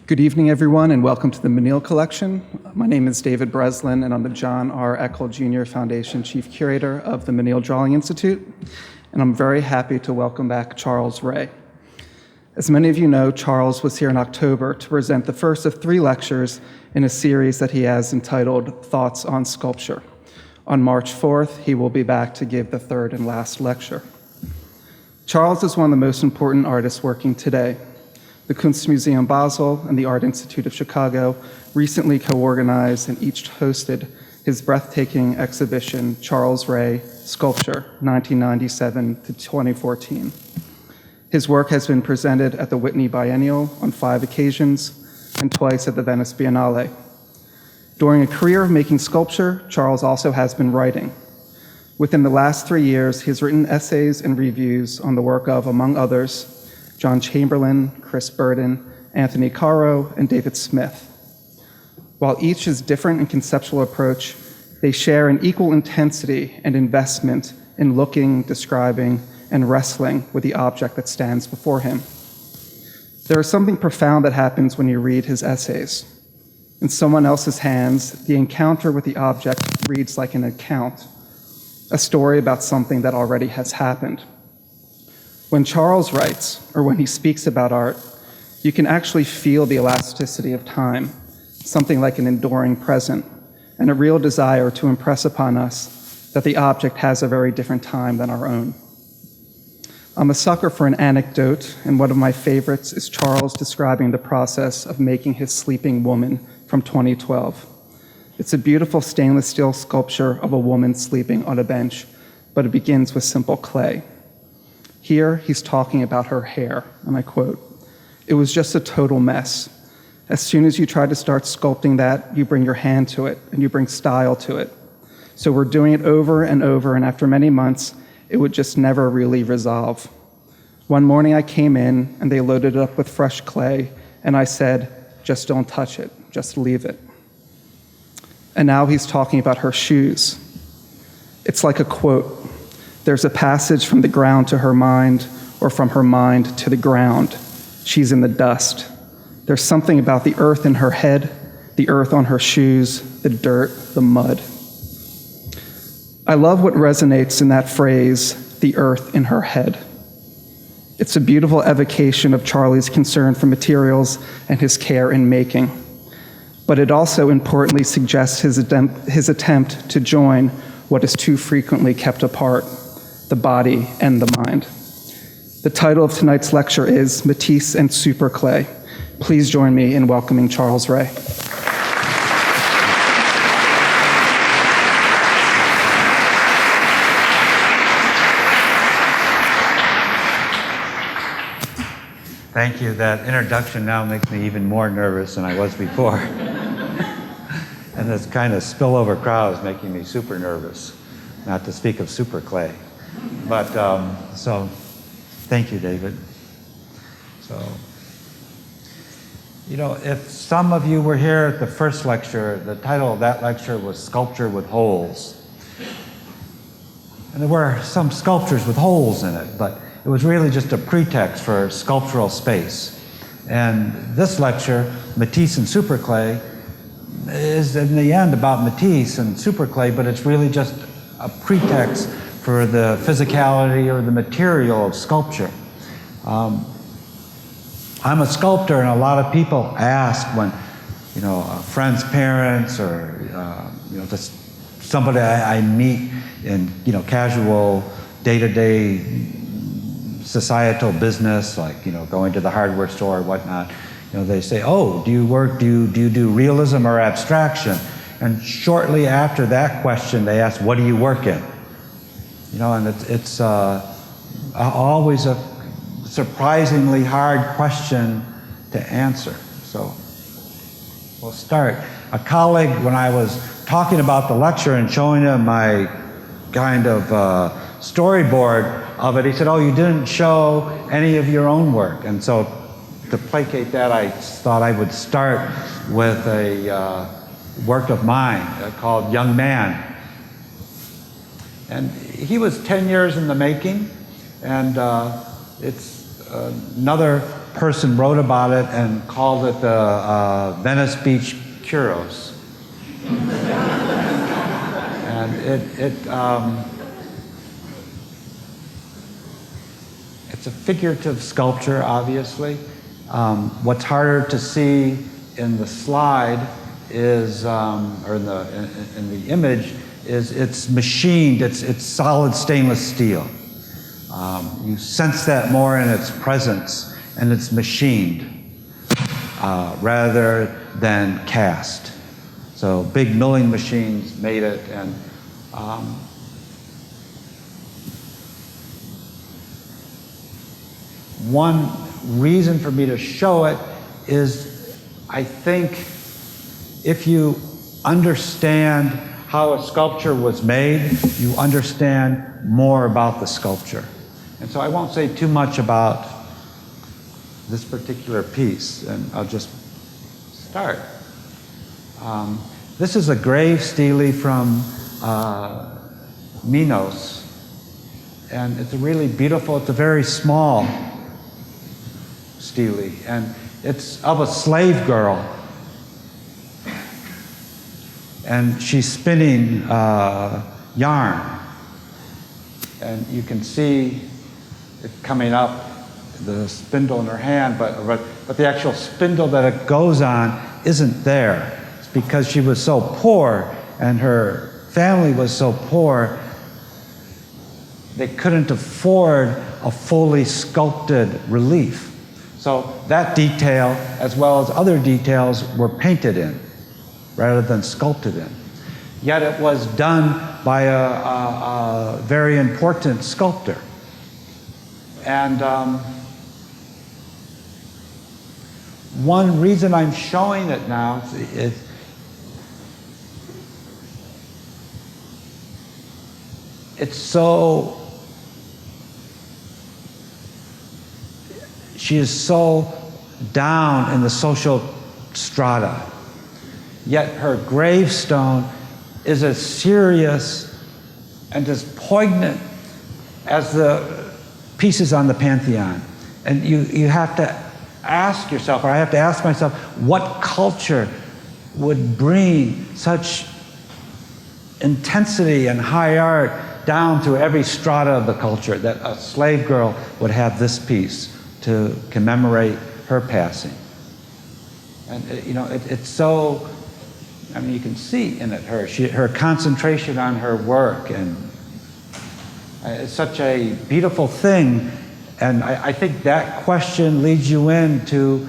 Good evening, everyone, and welcome to the Menil collection. My name is David Breslin, and I'm the John R. Eckel Jr. Foundation Chief Curator of the Menil Drawing Institute, and I'm very happy to welcome back Charles Ray. As many of you know, Charles was here in October to present the first of 3 lectures in a series that he has entitled Thoughts on Sculpture. On March 4th, he will be back to give the 3rd and last lecture. Charles is one of the most important artists working today. The Kunstmuseum Basel and the Art Institute of Chicago recently co-organized and each hosted his breathtaking exhibition, Charles Ray, Sculpture, 1997 to 2014. His work has been presented at the Whitney Biennial on 5 occasions and twice at the Venice Biennale. During a career of making sculpture, Charles also has been writing. Within the last 3 years, he has written essays and reviews on the work of, among others, John Chamberlain, Chris Burden, Anthony Caro, and David Smith. While each is different in conceptual approach, they share an equal intensity and investment in looking, describing, and wrestling with the object that stands before him. There is something profound that happens when you read his essays. In someone else's hands, the encounter with the object reads like an account, a story about something that already has happened. When Charles writes, or when he speaks about art, you can actually feel the elasticity of time, something like an enduring present, and a real desire to impress upon us that the object has a very different time than our own. I'm a sucker for an anecdote, and one of my favorites is Charles describing the process of making his Sleeping Woman from 2012. It's a beautiful stainless steel sculpture of a woman sleeping on a bench, but it begins with simple clay. Here, he's talking about her hair, and I quote, "It was just a total mess. As soon as you try to start sculpting that, you bring your hand to it, and you bring style to it. So we're doing it over and over, and after many months, it would just never really resolve. One morning I came in, and they loaded it up with fresh clay, and I said, just don't touch it, just leave it." And now he's talking about her shoes. It's like a quote. There's a passage from the ground to her mind, or from her mind to the ground. She's in the dust. There's something about the earth in her head, the earth on her shoes, the dirt, the mud. I love what resonates in that phrase, the earth in her head. It's a beautiful evocation of Charlie's concern for materials and his care in making. But it also importantly suggests his attempt to join what is too frequently kept apart, the body and the mind. The title of tonight's lecture is Matisse and Super Clay. Please join me in welcoming Charles Ray. Thank you. That introduction now makes me even more nervous than I was before. And this kind of spillover crowd is making me super nervous, not to speak of Super Clay. But, so, thank you, David. So, you know, if some of you were here at the first lecture, the title of that lecture was Sculpture with Holes. And there were some sculptures with holes in it, but it was really just a pretext for sculptural space. And this lecture, Matisse and Super Clay, is in the end about Matisse and Super Clay, but it's really just a pretext for the physicality or the material of sculpture. I'm a sculptor, and a lot of people ask when, you know, a friend's parents or, you know, just somebody I meet in, you know, casual day-to-day societal business, like, you know, going to the hardware store or whatnot, you know, they say, oh, do you do realism or abstraction? And shortly after that question, they ask, what do you work in? You know, and it's always a surprisingly hard question to answer. So we'll start. A colleague, when I was talking about the lecture and showing him my kind of storyboard of it, he said, oh, you didn't show any of your own work. And so to placate that, I thought I would start with a work of mine called Young Man. And he was 10 years in the making, and it's another person wrote about it and called it the Venice Beach Churros. And it's a figurative sculpture, obviously. What's harder to see in the slide is, or in the image, is it's machined. It's solid stainless steel. You sense that more in its presence, and it's machined rather than cast. So big milling machines made it, and one reason for me to show it is I think if you understand how a sculpture was made, you understand more about the sculpture. And so I won't say too much about this particular piece, and I'll just start. This is a grave stele from Minos, and it's a really beautiful, it's a very small stele, and it's of a slave girl, and she's spinning yarn, and you can see it coming up, the spindle in her hand, but the actual spindle that it goes on isn't there. It's because she was so poor and her family was so poor, they couldn't afford a fully sculpted relief. So that detail, as well as other details, were painted in rather than sculpted in. Yet it was done by a very important sculptor. And one reason I'm showing it now is it's so, she is so down in the social strata, yet her gravestone is as serious and as poignant as the pieces on the Pantheon. And you have to ask yourself, or I have to ask myself, what culture would bring such intensity and high art down to every strata of the culture, that a slave girl would have this piece to commemorate her passing. And it's so, I mean, you can see in it her concentration on her work, and it's such a beautiful thing. And I think that question leads you into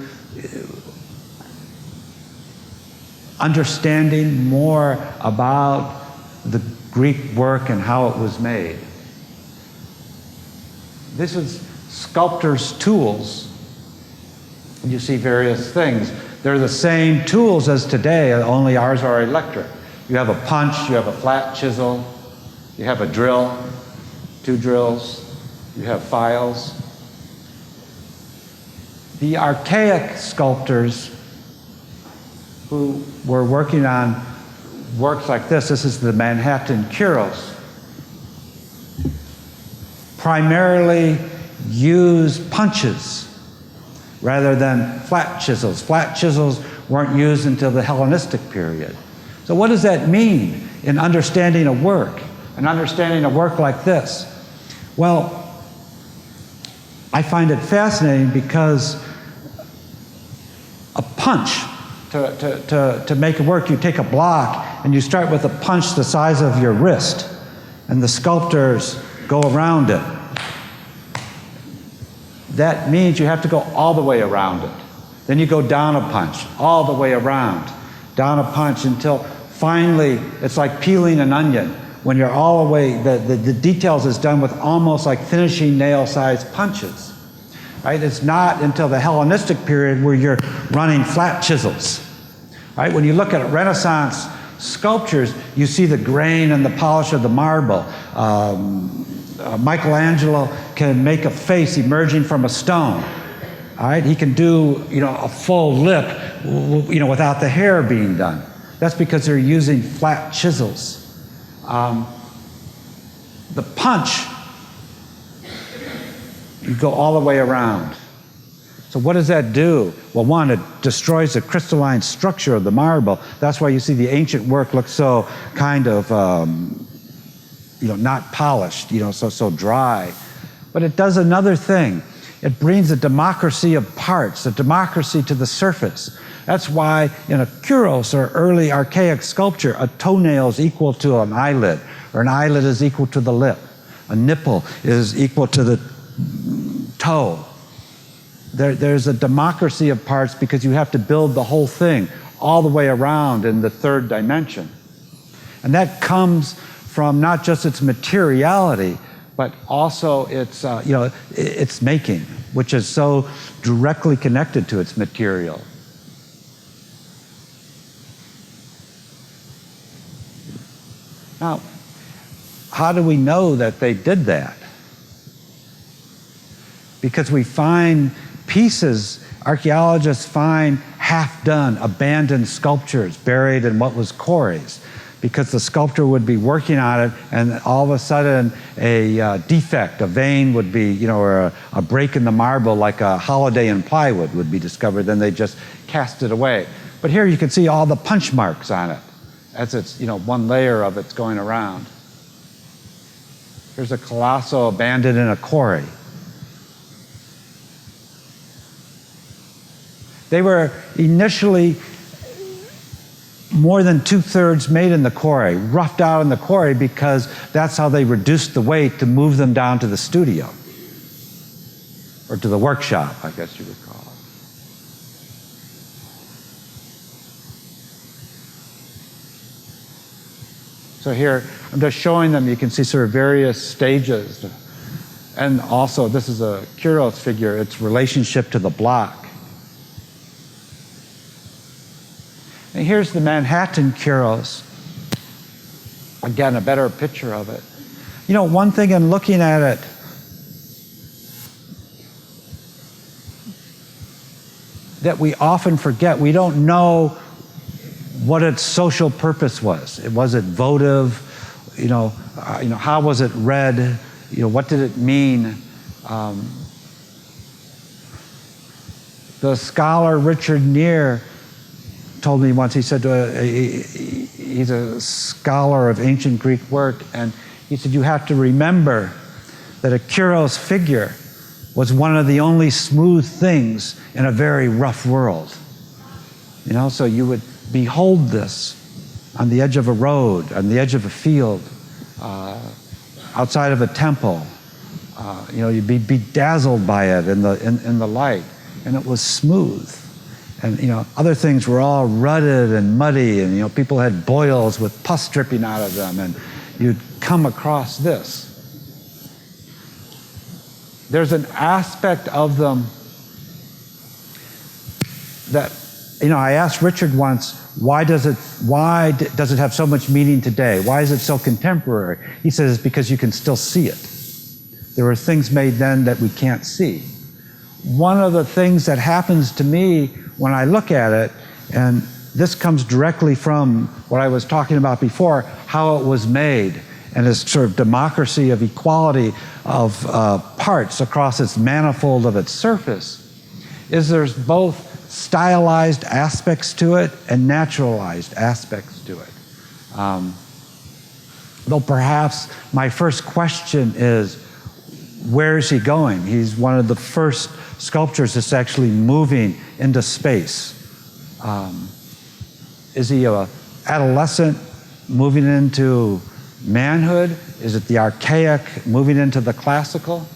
understanding more about the Greek work and how it was made. This is Sculptors Tools. You see various things. They're the same tools as today, only ours are electric. You have a punch, you have a flat chisel, you have a drill, 2 drills, you have files. The archaic sculptors who were working on works like this is the Manhattan Kuros, primarily use punches rather than flat chisels. Flat chisels weren't used until the Hellenistic period. So what does that mean in understanding a work, and understanding a work like this? Well, I find it fascinating because a punch, to make it work, you take a block and you start with a punch the size of your wrist, and the sculptors go around it. That means you have to go all the way around it. Then you go down a punch, all the way around, down a punch, until finally it's like peeling an onion. When you're all the way, the details is done with almost like finishing nail-sized punches. Right? It's not until the Hellenistic period where you're running flat chisels. Right? When you look at Renaissance sculptures, you see the grain and the polish of the marble. Michelangelo can make a face emerging from a stone. All right? He can do, a full lip, without the hair being done. That's because they're using flat chisels. The punch, you go all the way around. So what does that do? Well, one, it destroys the crystalline structure of the marble. That's why you see the ancient work looks so kind of, not polished, so dry. But it does another thing. It brings a democracy of parts, a democracy to the surface. That's why in a kuros or early archaic sculpture, a toenail is equal to an eyelid, or an eyelid is equal to the lip. A nipple is equal to the toe. There's a democracy of parts because you have to build the whole thing all the way around in the third dimension. And that comes from not just its materiality, but also its making, which is so directly connected to its material. Now, how do we know that they did that? Because we find pieces, archaeologists find half-done, abandoned sculptures buried in what was quarries, because the sculptor would be working on it and all of a sudden a defect, a vein would be, or a break in the marble like a holiday in plywood would be discovered, then they just cast it away. But here you can see all the punch marks on it as it's, one layer of it's going around. Here's a colosso abandoned in a quarry. They were initially more than 2/3 made in the quarry, roughed out in the quarry, because that's how they reduced the weight to move them down to the studio, or to the workshop, I guess you would call it. So here, I'm just showing them, you can see sort of various stages. And also, this is a kuros figure, its relationship to the block. And here's the Manhattan kuros. Again, a better picture of it. One thing in looking at it, that we often forget, we don't know what its social purpose was. Was it votive? How was it read? What did it mean? The scholar Richard Neer told me once, he said, he's a scholar of ancient Greek work, and he said, you have to remember that a kuros figure was one of the only smooth things in a very rough world. So you would behold this on the edge of a road, on the edge of a field, outside of a temple. You'd be bedazzled by it in the light, and it was smooth. And other things were all rutted and muddy, and people had boils with pus dripping out of them, and you'd come across this. There's an aspect of them that, I asked Richard once, why does it have so much meaning today? Why is it so contemporary? He says it's because you can still see it. There were things made then that we can't see. One of the things that happens to me when I look at it, and this comes directly from what I was talking about before, how it was made, and this sort of democracy of equality of parts across its manifold of its surface, is there's both stylized aspects to it and naturalized aspects to it. Though perhaps my first question is, where is he going? He's one of the first sculptures that's actually moving into space. Is he an adolescent moving into manhood? Is it the archaic moving into the classical?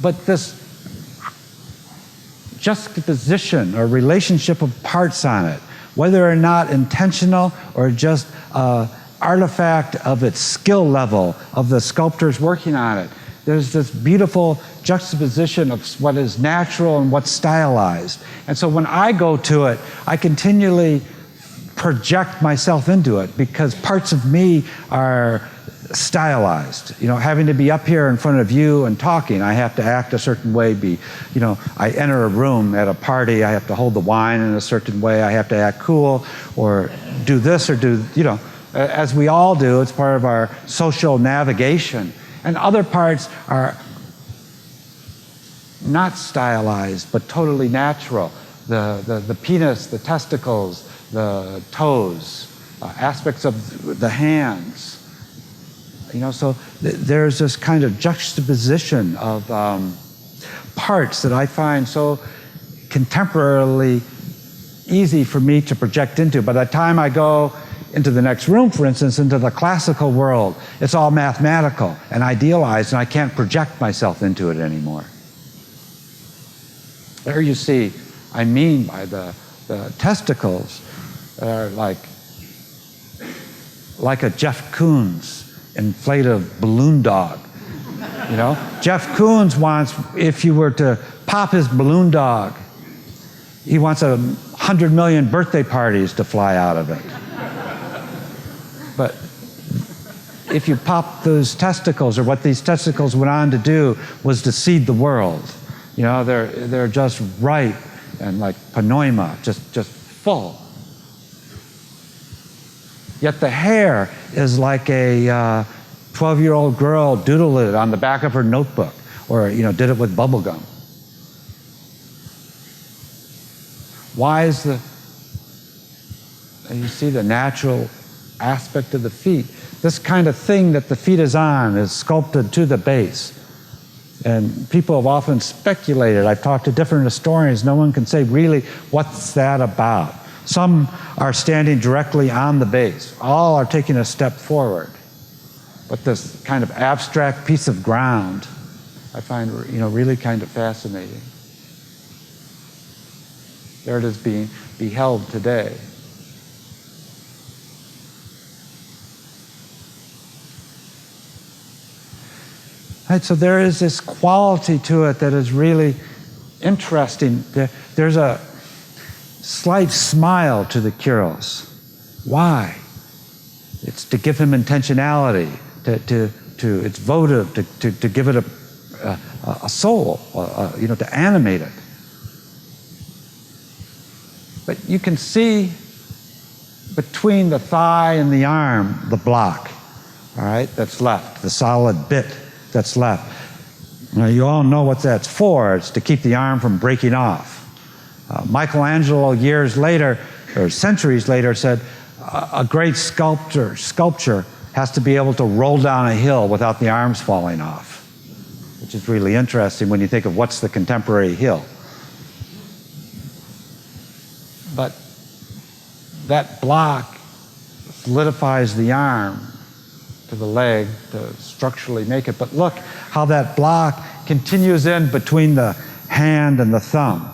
But this juxtaposition or relationship of parts on it, whether or not intentional or just artifact of its skill level of the sculptors working on it, there's this beautiful juxtaposition of what is natural and what's stylized. And so when I go to it, I continually project myself into it, because parts of me are stylized. Having to be up here in front of you and talking, I have to act a certain way. I enter a room at a party, I have to hold the wine in a certain way, I have to act cool, or do this, or do, as we all do. It's part of our social navigation. And other parts are not stylized, but totally natural. The penis, the testicles, the toes, aspects of the hands. So there's this kind of juxtaposition of parts that I find so contemporarily easy for me to project into. By the time I go into the next room, for instance, into the classical world, it's all mathematical and idealized, and I can't project myself into it anymore. There you see, I mean by the testicles are like a Jeff Koons inflated balloon dog. Jeff Koons wants, if you were to pop his balloon dog, he wants 100 million birthday parties to fly out of it. But if you pop those testicles, or what these testicles went on to do was to seed the world. They're just ripe and like pneuma, just full. Yet the hair is like a 12-year-old girl doodled it on the back of her notebook, or did it with bubble gum. Why is you see the natural aspect of the feet. This kind of thing that the feet is on is sculpted to the base. And people have often speculated. I've talked to different historians. No one can say really what's that about. Some are standing directly on the base. All are taking a step forward. But this kind of abstract piece of ground, I find really kind of fascinating. There it is being beheld today. Right, so there is this quality to it that is really interesting. There's a slight smile to the Kyros. Why? It's to give him intentionality, it's votive, to give it a soul, to animate it. But you can see between the thigh and the arm, the block, all right, that's left, the solid bit that's left. Now, you all know what that's for. It's to keep the arm from breaking off. Michelangelo, years later, or centuries later, said a great sculpture has to be able to roll down a hill without the arms falling off, which is really interesting when you think of what's the contemporary hill. But that block solidifies the arm to the leg to structurally make it. But look how that block continues in between the hand and the thumb.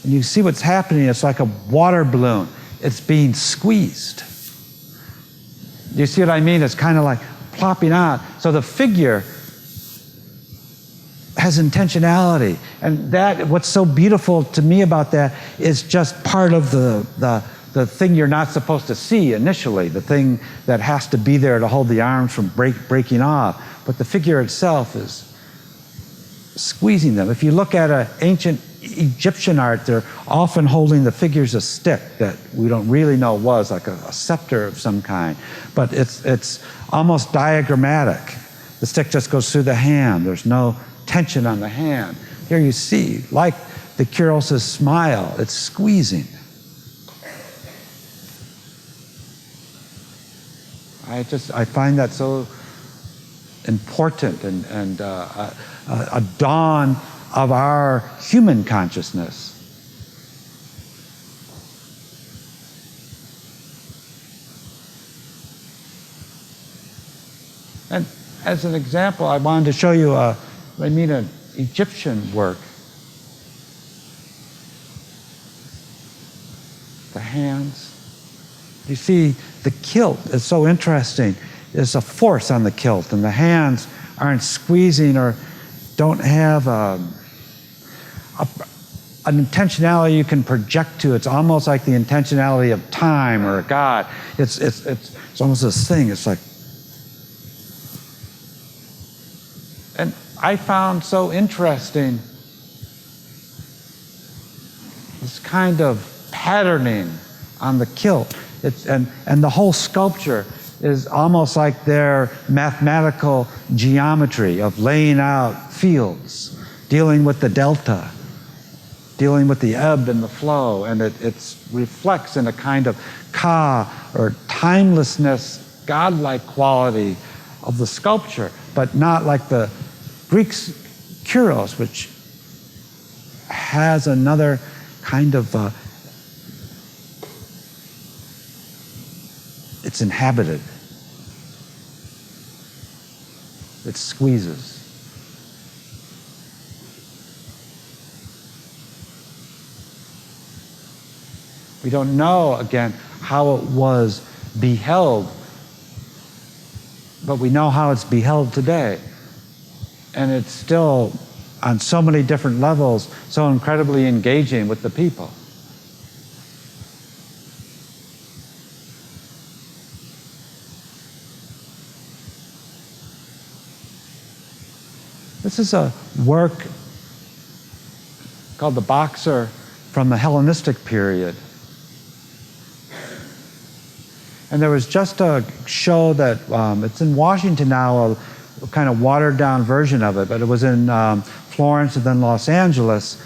And you see what's happening. It's like a water balloon. It's being squeezed. You see what I mean? It's kind of like plopping out. So the figure has intentionality. And that, what's so beautiful to me about that is just part of the thing you're not supposed to see initially, the thing that has to be there to hold the arms from breaking off. But the figure itself is squeezing them. If you look at an ancient Egyptian art, they're often holding the figures a stick that we don't really know was like a scepter of some kind. But it's almost diagrammatic. The stick just goes through the hand. There's no tension on the hand. Here you see, like the Kyros' smile, it's squeezing. I find that so important and a dawn of our human consciousness. And as an example, I wanted to show you an Egyptian work. The hands. You see, the kilt is so interesting. There's a force on the kilt, and the hands aren't squeezing or don't have an intentionality you can project to. It's almost like the intentionality of time or a God. It's almost this thing. It's like, and I found so interesting this kind of patterning on the kilt. And the whole sculpture is almost like their mathematical geometry of laying out fields, dealing with the delta, dealing with the ebb and the flow, and it reflects in a kind of ka, or timelessness, godlike quality of the sculpture, but not like the Greek kuros, which has another kind of, it's inhabited. It squeezes. We don't know, again, how it was beheld, but we know how it's beheld today. And it's still, on so many different levels, so incredibly engaging with the people. This is a work called The Boxer from the Hellenistic period. And there was just a show that, it's in Washington now, a kind of watered down version of it, but it was in Florence and then Los Angeles,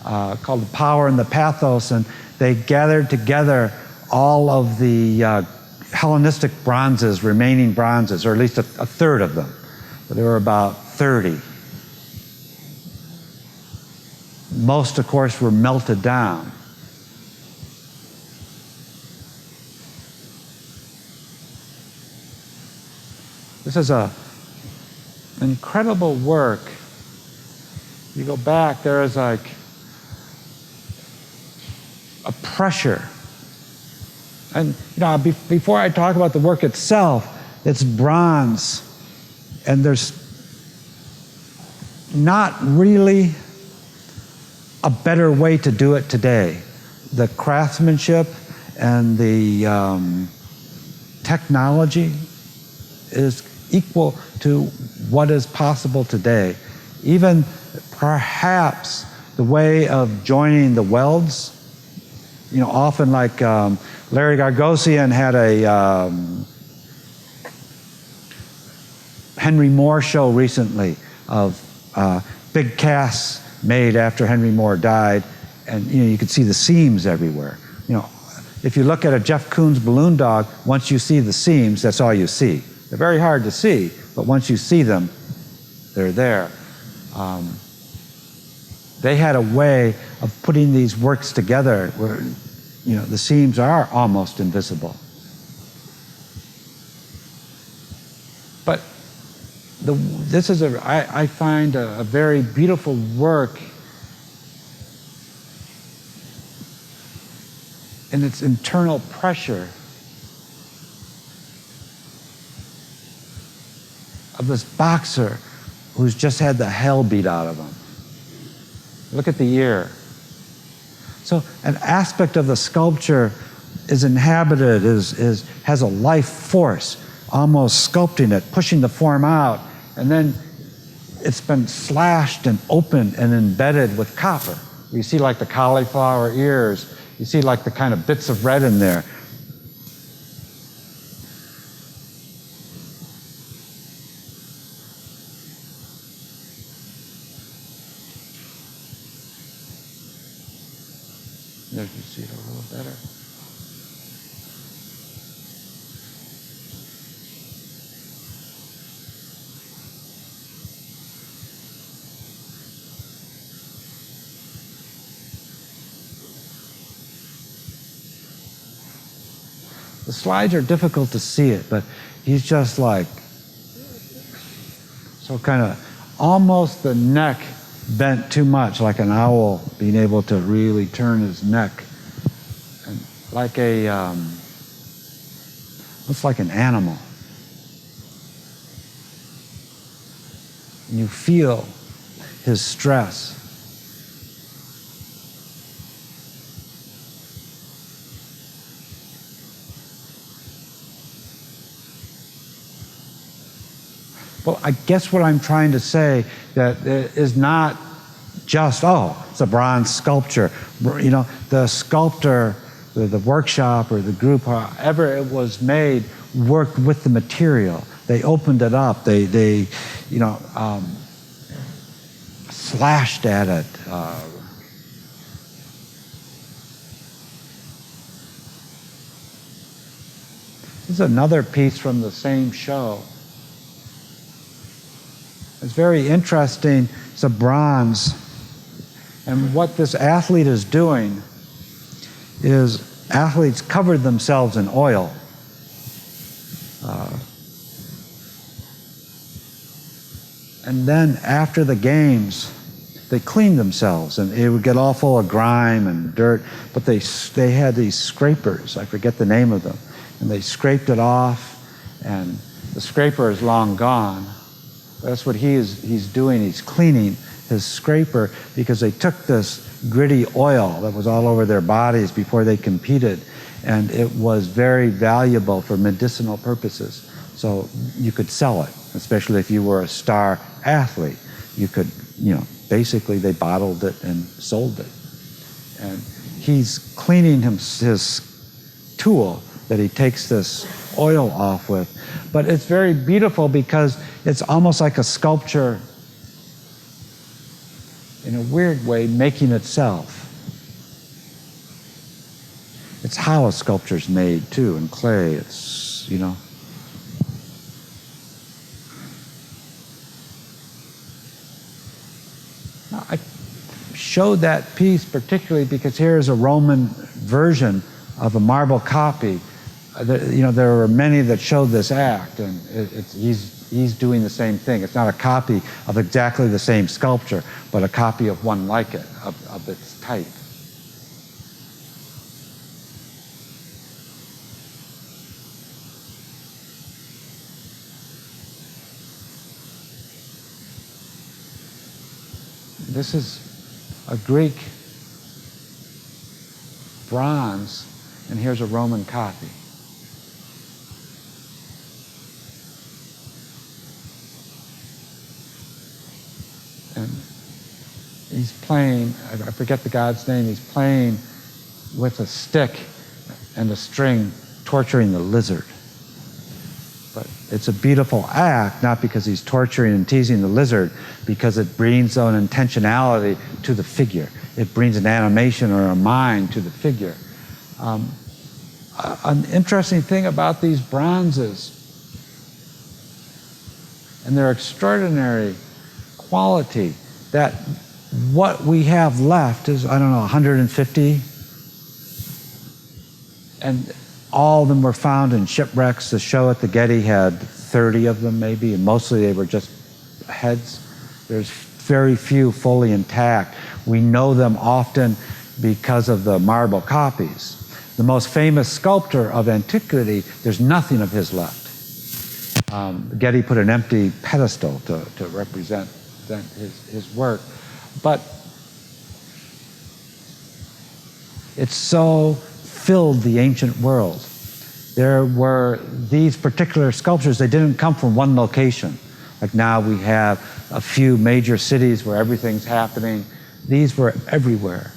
called The Power and the Pathos, and they gathered together all of the Hellenistic bronzes, remaining bronzes, or at least a third of them. But there were about 30. Most, of course, were melted down. This is an incredible work. You go back, there is like a pressure. And you know, before I talk about the work itself, it's bronze, and there's not really a better way to do it today. The craftsmanship and the technology is equal to what is possible today. Even perhaps the way of joining the welds, you know, often like Larry Gagosian had a Henry Moore show recently of big casts made after Henry Moore died, and you know, you could see the seams everywhere. You know, if you look at a Jeff Koons balloon dog, once you see the seams, that's all you see. They're very hard to see, but once you see them, they're there. They had a way of putting these works together where, you know, the seams are almost invisible. But this is I find a very beautiful work in its internal pressure of this boxer who's just had the hell beat out of him. Look at the ear. So an aspect of the sculpture is inhabited, has a life force, almost sculpting it, pushing the form out, and then it's been slashed and opened and embedded with copper. You see like the cauliflower ears, you see like the kind of bits of red in there. There you see it a little better. The slides are difficult to see it, but he's just like, so kind of almost the neck bent too much, like an owl being able to really turn his neck. And like looks like an animal. And you feel his stress. Well, I guess what I'm trying to say that is not just, oh, it's a bronze sculpture. You know, the sculptor the workshop or the group, however it was made, worked with the material. They opened it up. They slashed at it. This is another piece from the same show. It's very interesting. It's a bronze. And what this athlete is doing is athletes covered themselves in oil. And then after the games, they cleaned themselves, and it would get all full of grime and dirt, but they had these scrapers, I forget the name of them, and they scraped it off, and the scraper is long gone. That's what he's doing. He's cleaning his scraper because they took this gritty oil that was all over their bodies before they competed, and it was very valuable for medicinal purposes. So you could sell it, especially if you were a star athlete. You could, basically they bottled it and sold it. And he's cleaning his tool that he takes this oil off with. But it's very beautiful because it's almost like a sculpture, in a weird way, making itself. It's how a sculpture's made, too, in clay. It's, I showed that piece particularly because here is a Roman version of a marble copy. There were many that showed this act, and he's doing the same thing. It's not a copy of exactly the same sculpture, but a copy of one like it, of its type. This is a Greek bronze, and here's a Roman copy. And he's playing, I forget the god's name, he's playing with a stick and a string, torturing the lizard. But it's a beautiful act, not because he's torturing and teasing the lizard, because it brings an intentionality to the figure. It brings an animation or a mind to the figure. An interesting thing about these bronzes and their extraordinary quality, that what we have left is, 150, and all of them were found in shipwrecks. The show at the Getty had 30 of them maybe, and mostly they were just heads. There's very few fully intact. We know them often because of the marble copies. The most famous sculptor of antiquity, there's nothing of his left. Getty put an empty pedestal to represent his work. But it so filled the ancient world. There were these particular sculptures, they didn't come from one location. Like now we have a few major cities where everything's happening. These were everywhere.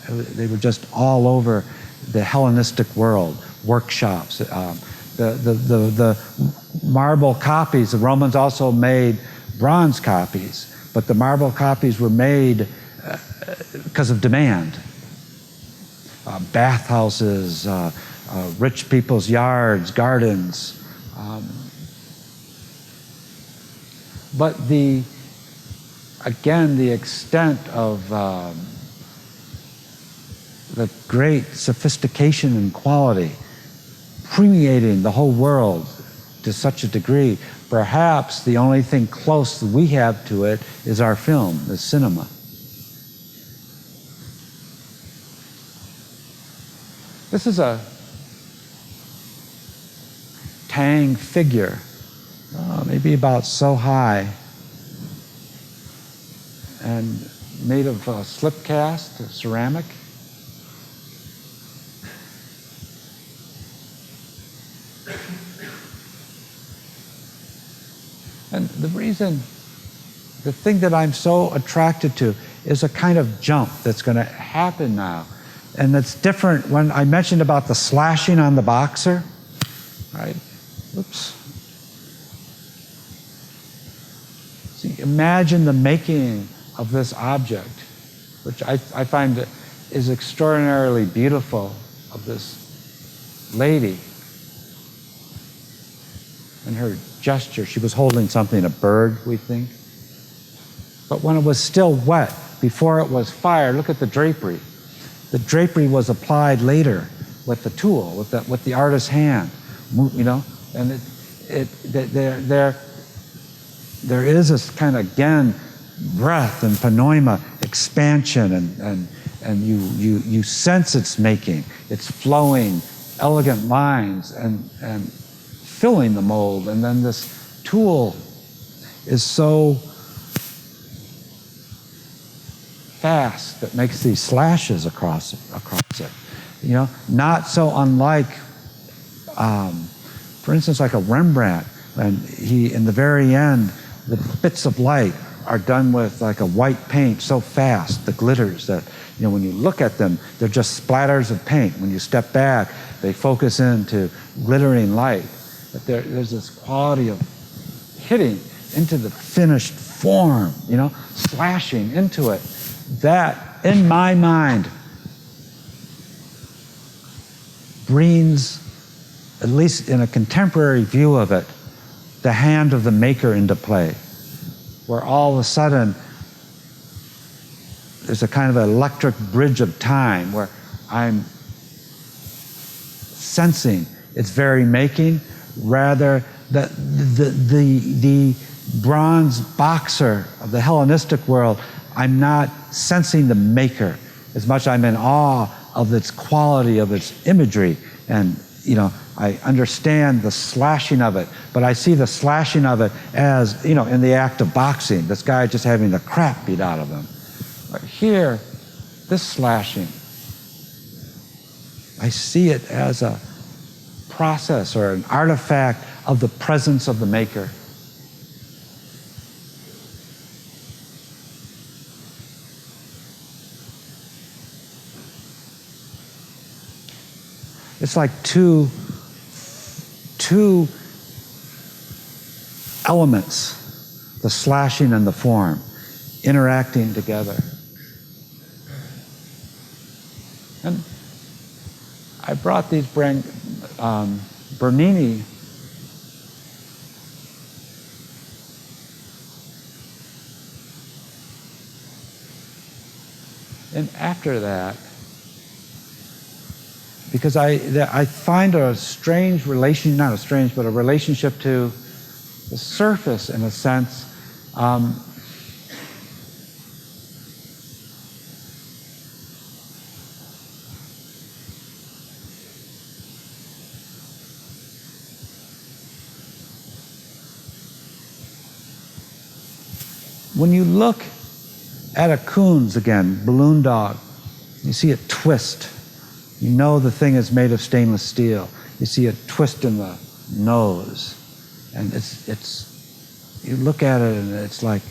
They were just all over the Hellenistic world, workshops. The marble copies, the Romans also made bronze copies, but the marble copies were made because of demand. Bathhouses, rich people's yards, gardens. But the extent of the great sophistication and quality permeating the whole world to such a degree, perhaps the only thing close that we have to it is our film, the cinema. This is a Tang figure, maybe about so high, and made of slip cast, ceramic. And the thing that I'm so attracted to is a kind of jump that's going to happen now. And it's different when I mentioned about the slashing on the boxer, right? Oops. See, imagine the making of this object, which I find is extraordinarily beautiful, of this lady and her gesture. She was holding something, a bird, we think. But when it was still wet, before it was fired, look at the drapery. The drapery was applied later with the tool, with the artist's hand, you know, and there is this kind of, again, breath and pneuma, expansion, and you sense its making. It's flowing, elegant lines, and filling the mold. And then this tool is so fast that makes these slashes across it. You know, not so unlike, for instance, like a Rembrandt, and in the very end, the bits of light are done with like a white paint so fast, the glitters, that, you know, when you look at them, they're just splatters of paint. When you step back, they focus into glittering light. But there's this quality of hitting into the finished form, you know, slashing into it. That, in my mind, brings, at least in a contemporary view of it, the hand of the maker into play, where all of a sudden there's a kind of electric bridge of time where I'm sensing its very making, rather the bronze boxer of the Hellenistic world. I'm not sensing the maker as much. I'm in awe of its quality, of its imagery, and, you know, I understand the slashing of it, but I see the slashing of it as, you know, in the act of boxing, this guy just having the crap beat out of him. But here, this slashing, I see it as a process or an artifact of the presence of the maker. It's like two elements, the slashing and the form, interacting together. And I brought these Bernini and after that, because I find a strange relation, not a strange, but a relationship to the surface in a sense. When you look at a Kunz, again, balloon dog, you see it twist. You know the thing is made of stainless steel. You see a twist in the nose. And it's you look at it and it's like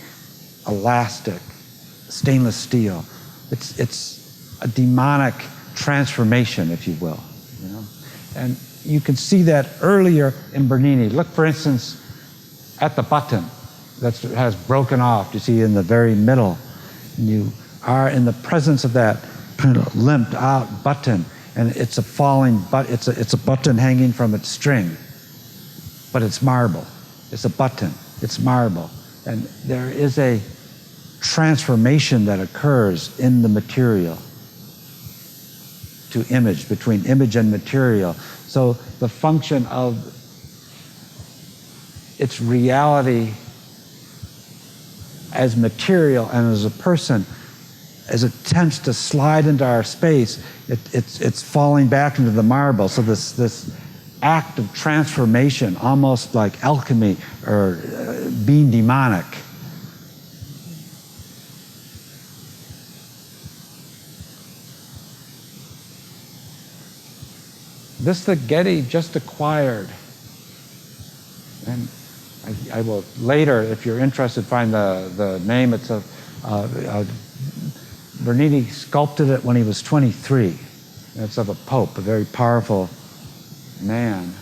elastic, stainless steel. It's a demonic transformation, if you will. You know? And you can see that earlier in Bernini. Look, for instance, at the button that has broken off, you see in the very middle. And you are in the presence of that kind of limped out button. And it's a falling, it's a button hanging from its string, but it's marble. It's a button. It's marble, and there is a transformation that occurs in the material to image, between image and material. So the function of its reality as material and as a person, as it tends to slide into our space, it's falling back into the marble. So this act of transformation, almost like alchemy or being demonic. This the Getty just acquired, and I will later, if you're interested, find the name. It's Bernini sculpted it when he was 23. It's of a pope, a very powerful man.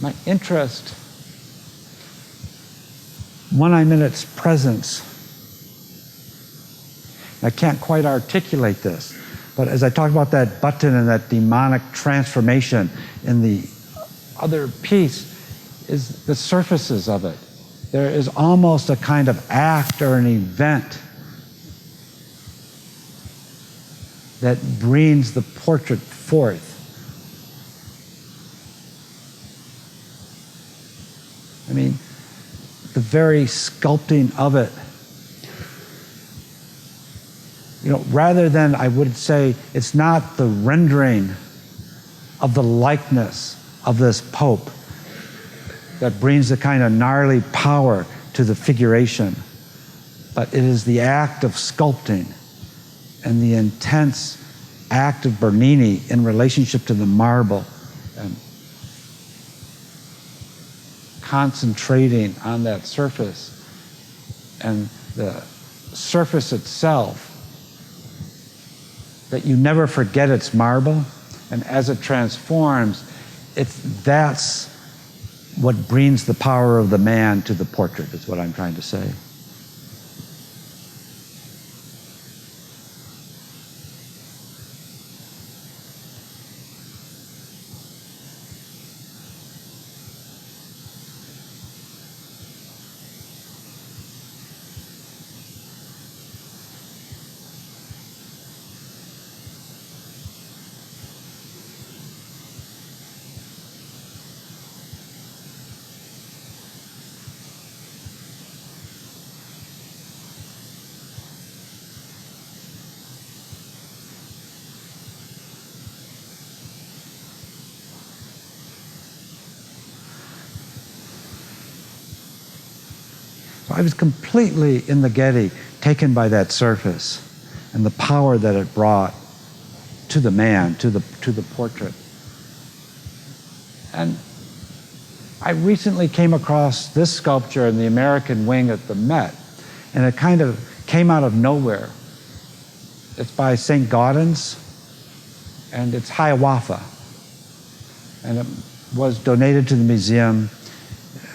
My interest, when I'm in its presence, I can't quite articulate this, but as I talk about that button and that demonic transformation in the other piece, is the surfaces of it. There is almost a kind of act or an event that brings the portrait forth. I mean, the very sculpting of it, rather than, I would say, it's not the rendering of the likeness of this Pope that brings the kind of gnarly power to the figuration, but it is the act of sculpting and the intense act of Bernini in relationship to the marble and concentrating on that surface and the surface itself, that you never forget it's marble, and as it transforms, that's what brings the power of the man to the portrait, is what I'm trying to say. I was completely in the Getty, taken by that surface and the power that it brought to the man, to the portrait. And I recently came across this sculpture in the American wing at the Met, and it kind of came out of nowhere. It's by St. Gaudens, and it's Hiawatha. And it was donated to the museum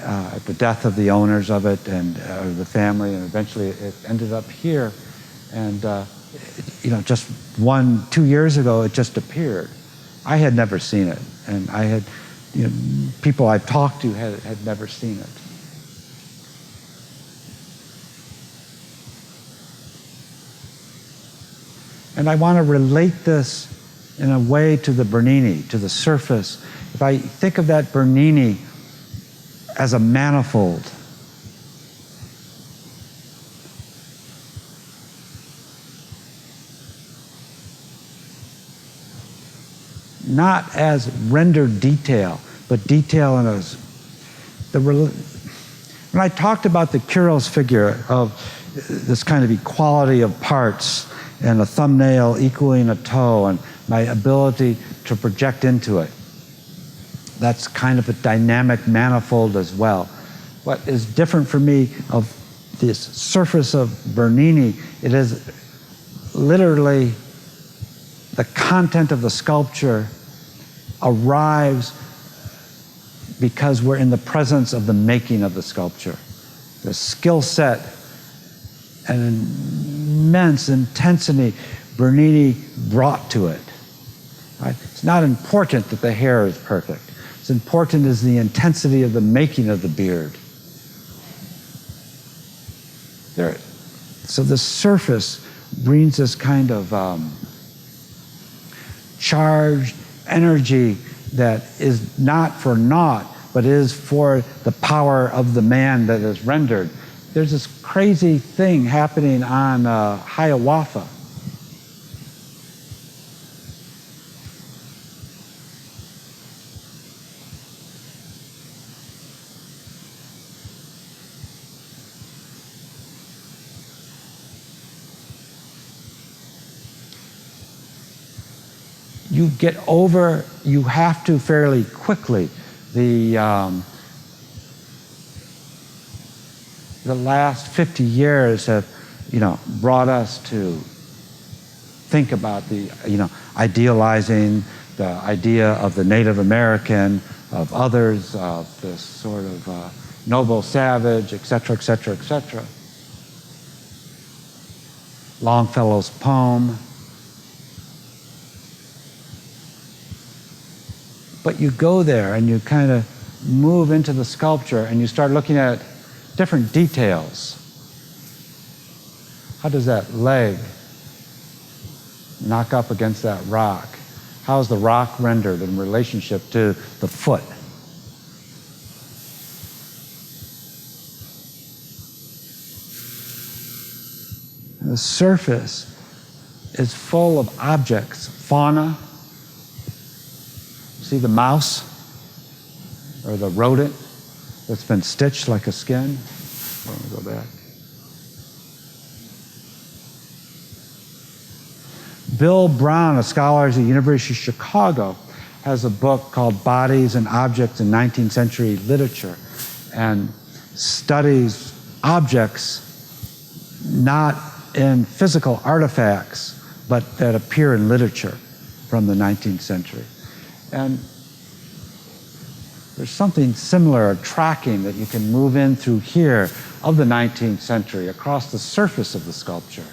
at the death of the owners of it and the family, and eventually it ended up here. And just 2 years ago, it just appeared. I had never seen it, and I had people I've talked to had never seen it. And I want to relate this in a way to the Bernini, to the surface. If I think of that Bernini as a manifold, not as rendered detail, but detail in when I talked about the Kuros figure of this kind of equality of parts and a thumbnail equaling a toe and my ability to project into it, that's kind of a dynamic manifold as well. What is different for me of this surface of Bernini, it is literally the content of the sculpture arrives because we're in the presence of the making of the sculpture. The skill set and immense intensity Bernini brought to it. Right? It's not important that the hair is perfect. What's important is the intensity of the making of the beard. So the surface brings this kind of charged energy that is not for naught, but is for the power of the man that is rendered. There's this crazy thing happening on Hiawatha. you get over, you have to fairly quickly. The last 50 years have, brought us to think about the, idealizing the idea of the Native American, of others, of this sort of noble savage, et cetera, et cetera, et cetera. Longfellow's poem. But you go there and you kind of move into the sculpture and you start looking at different details. How does that leg knock up against that rock? How is the rock rendered in relationship to the foot? The surface is full of objects, fauna. See the mouse or the rodent that's been stitched like a skin? Let me go back. Bill Brown, a scholar at the University of Chicago, has a book called Bodies and Objects in 19th Century Literature, and studies objects not in physical artifacts, but that appear in literature from the 19th century. And there's something similar, a tracking that you can move in through here of the 19th century across the surface of the sculpture.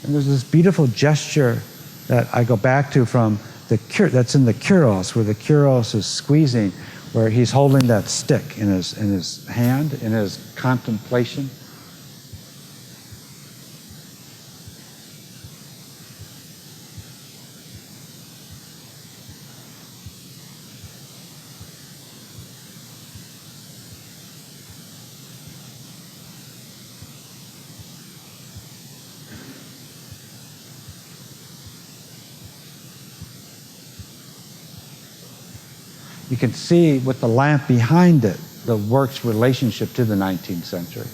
And there's this beautiful gesture that I go back to from that's in the Kyros, where the Kyros is squeezing, where he's holding that stick in his hand, in his contemplation. You can see with the lamp behind it, the work's relationship to the 19th century.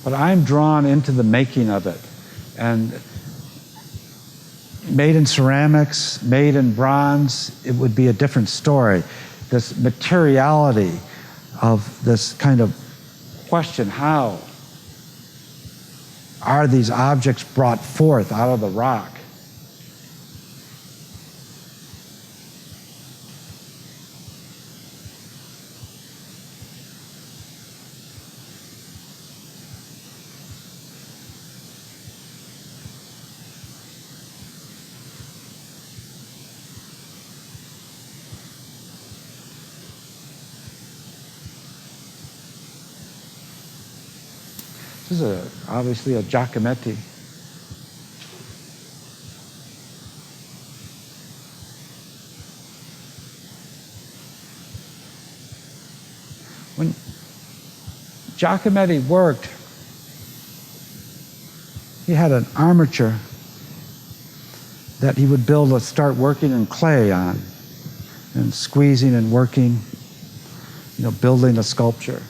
But I'm drawn into the making of it. And made in ceramics, made in bronze, it would be a different story. This materiality of this kind of question, how are these objects brought forth out of the rock? This is obviously a Giacometti. When Giacometti worked, he had an armature that he would start working in clay on, and squeezing and working, building a sculpture.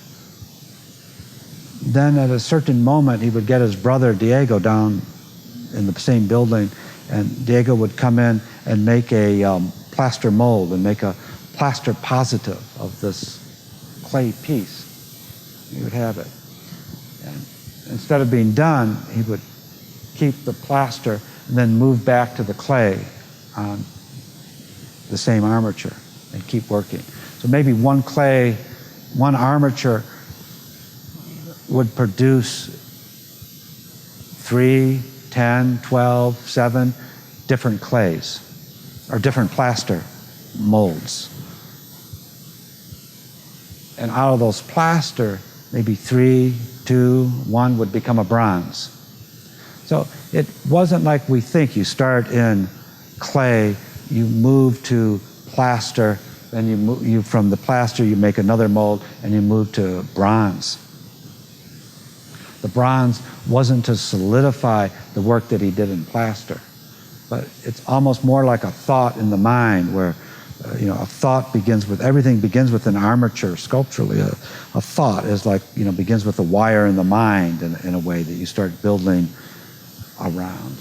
Then at a certain moment, he would get his brother Diego down in the same building, and Diego would come in and make a plaster mold and make a plaster positive of this clay piece. He would have it. And instead of being done, he would keep the plaster and then move back to the clay on the same armature and keep working. So maybe one armature would produce 3, 10, 12, 7 different clays or different plaster molds. And out of those plaster, maybe 3, 2, 1 would become a bronze. So it wasn't like we think. You start in clay, you move to plaster, then you from the plaster you make another mold, and you move to bronze. The bronze wasn't to solidify the work that he did in plaster, but it's almost more like a thought in the mind where a thought everything begins with an armature sculpturally. A thought is like, begins with a wire in the mind in a way that you start building around.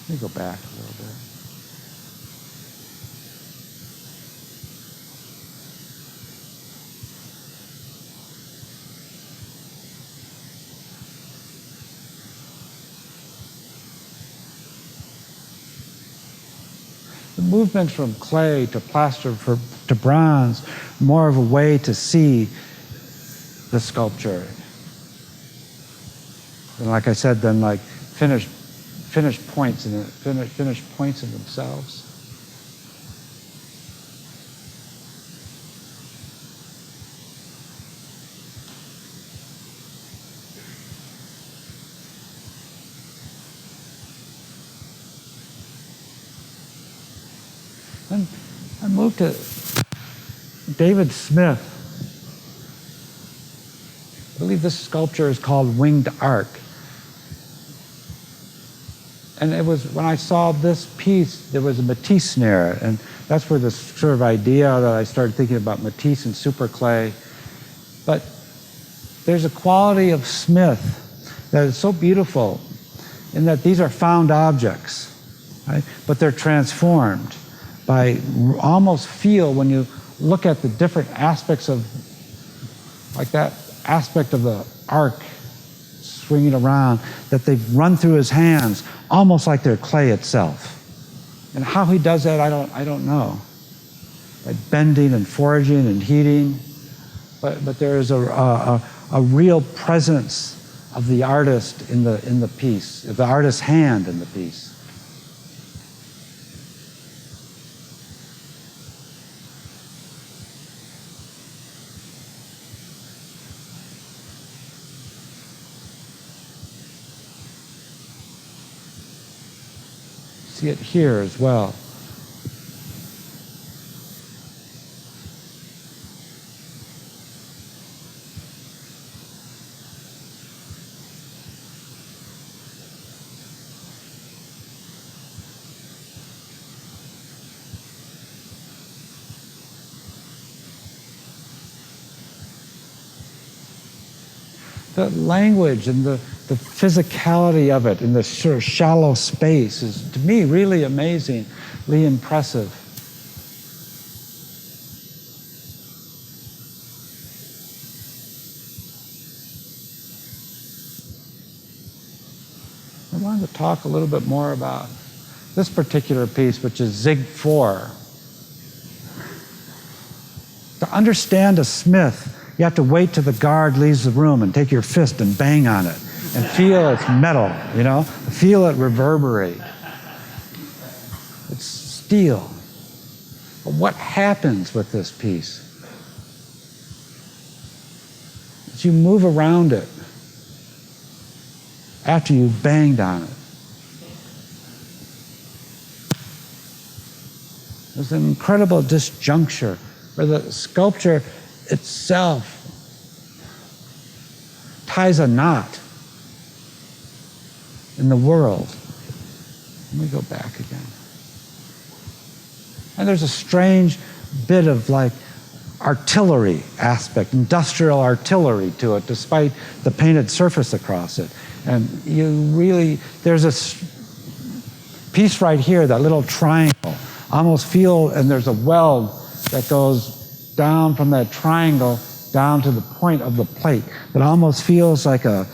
Let me go back a little bit. The movement from clay to plaster to bronze, more of a way to see the sculpture. And like I said, then like finished points in themselves. Then I moved to David Smith. I believe this sculpture is called Winged Ark. And it was, when I saw this piece, there was a Matisse snare, and that's where the sort of idea that I started thinking about Matisse and Super Clay. But there's a quality of Smith that is so beautiful in that these are found objects, right? But they're transformed by almost feel when you look at the different aspects of, like that aspect of the arc swinging around, that they've run through his hands almost like they're clay itself. And how he does that, I don't know. By bending and forging and heating, but there is a real presence of the artist in the piece, of the artist's hand in the piece. See it here as well. The language and the physicality of it in this sort of shallow space is, to me, really amazingly impressive. I wanted to talk a little bit more about this particular piece, which is Zig 4. To understand a smith, you have to wait till the guard leaves the room and take your fist and bang on it and feel its metal, feel it reverberate. It's steel. But what happens with this piece? As you move around it after you've banged on it, there's an incredible disjuncture where the sculpture itself ties a knot in the world. Let me go back again. And there's a strange bit of like artillery aspect, industrial artillery to it, despite the painted surface across it. And you really, there's a piece right here, that little triangle, almost feel, and there's a weld that goes down from that triangle down to the point of the plate that almost feels like a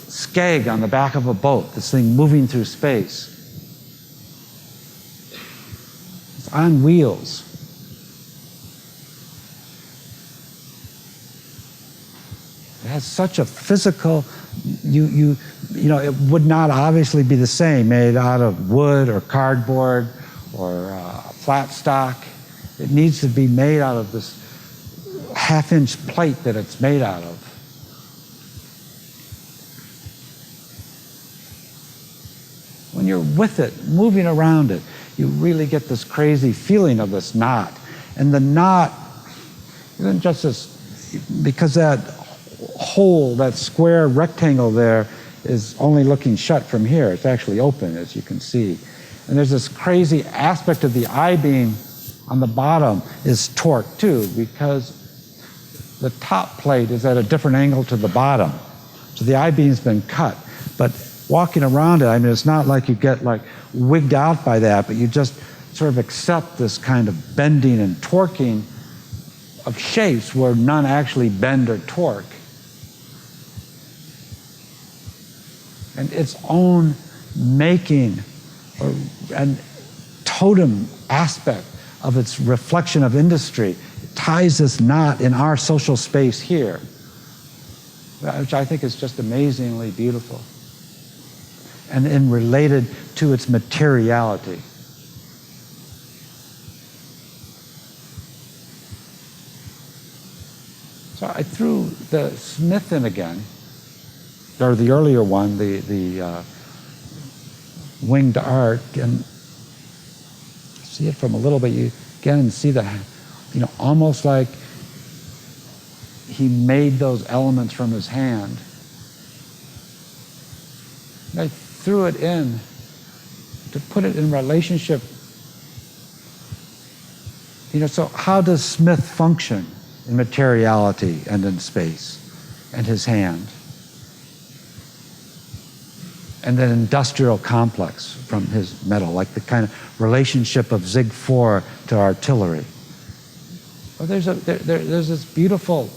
skeg on the back of a boat, this thing moving through space. It's on wheels. It has such a physical, you know, it would not obviously be the same made out of wood or cardboard or flat stock. It needs to be made out of this half-inch plate that it's made out of. When you're with it, moving around it, you really get this crazy feeling of this knot. And the knot isn't just this, because that hole, that square rectangle there is only looking shut from here. It's actually open, as you can see. And there's this crazy aspect of the I-beam on the bottom is torqued too, because the top plate is at a different angle to the bottom. So the I-beam's been cut. But walking around it, I mean, it's not like you get like wigged out by that, but you just sort of accept this kind of bending and torquing of shapes where none actually bend or torque. And its own making and totem aspect of its reflection of industry ties this knot in our social space here, which I think is just amazingly beautiful, and then related to its materiality. So I threw the Smith in again, or the earlier one, the winged arc, and see it from a little bit. You again see the, you know, almost like he made those elements from his hand. And I threw it in to put it in relationship. You know, so how does Smith function in materiality and in space and his hand? And then industrial complex from his metal, like the kind of relationship of Zig 4 to artillery. Well, there's this beautiful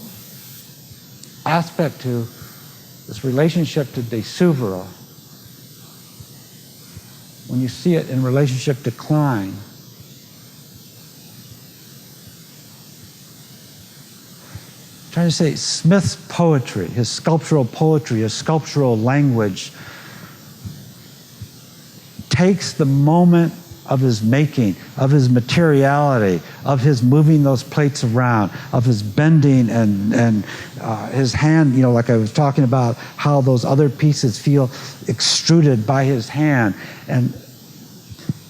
aspect to this relationship to De Souvero. When you see it in relationship to Klein, I'm trying to say Smith's poetry, his sculptural poetry, his sculptural language, takes the moment of his making, of his materiality, of his moving those plates around, of his bending and his hand, you know, like I was talking about how those other pieces feel extruded by his hand, and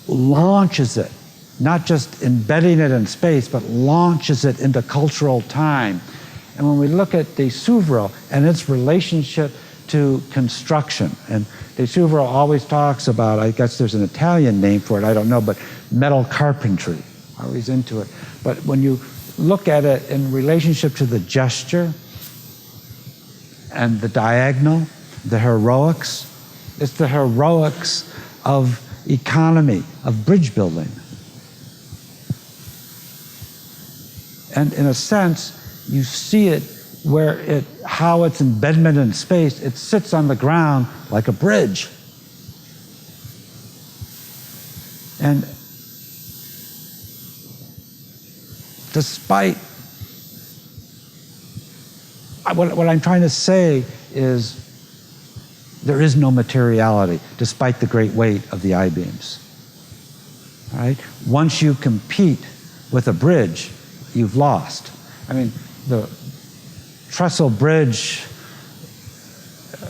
launches it, not just embedding it in space, but launches it into cultural time. And when we look at De Souvero and its relationship to construction, and De Souvero always talks about, I guess there's an Italian name for it, I don't know, but metal carpentry, always into it. But when you look at it in relationship to the gesture and the diagonal, the heroics, it's the heroics of economy, of bridge building. And in a sense, you see it where how its embedment in space, it sits on the ground like a bridge. And despite, what I'm trying to say is there is no materiality, despite the great weight of the I-beams. All right? Once you compete with a bridge, you've lost. I mean, the Trestle Bridge,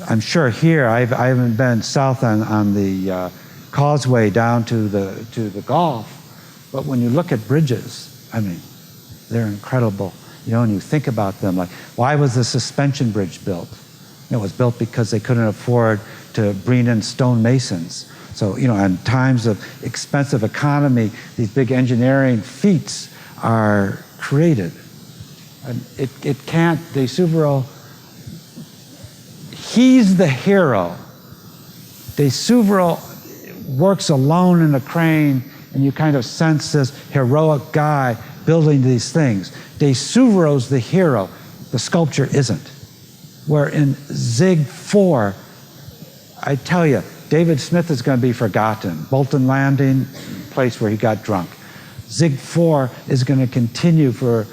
I'm sure here, I haven't been south on the causeway down to the Gulf, but when you look at bridges, I mean, they're incredible. You know, and you think about them, like, why was the suspension bridge built? It was built because they couldn't afford to bring in stonemasons. So, you know, in times of expensive economy, these big engineering feats are created. And it can't, De Souvero, he's the hero. De Souvero works alone in a crane, and you kind of sense this heroic guy building these things. Desuvero's the hero. The sculpture isn't. Where in Zig 4, I tell you, David Smith is going to be forgotten. Bolton Landing, place where he got drunk. Zig 4 is going to continue for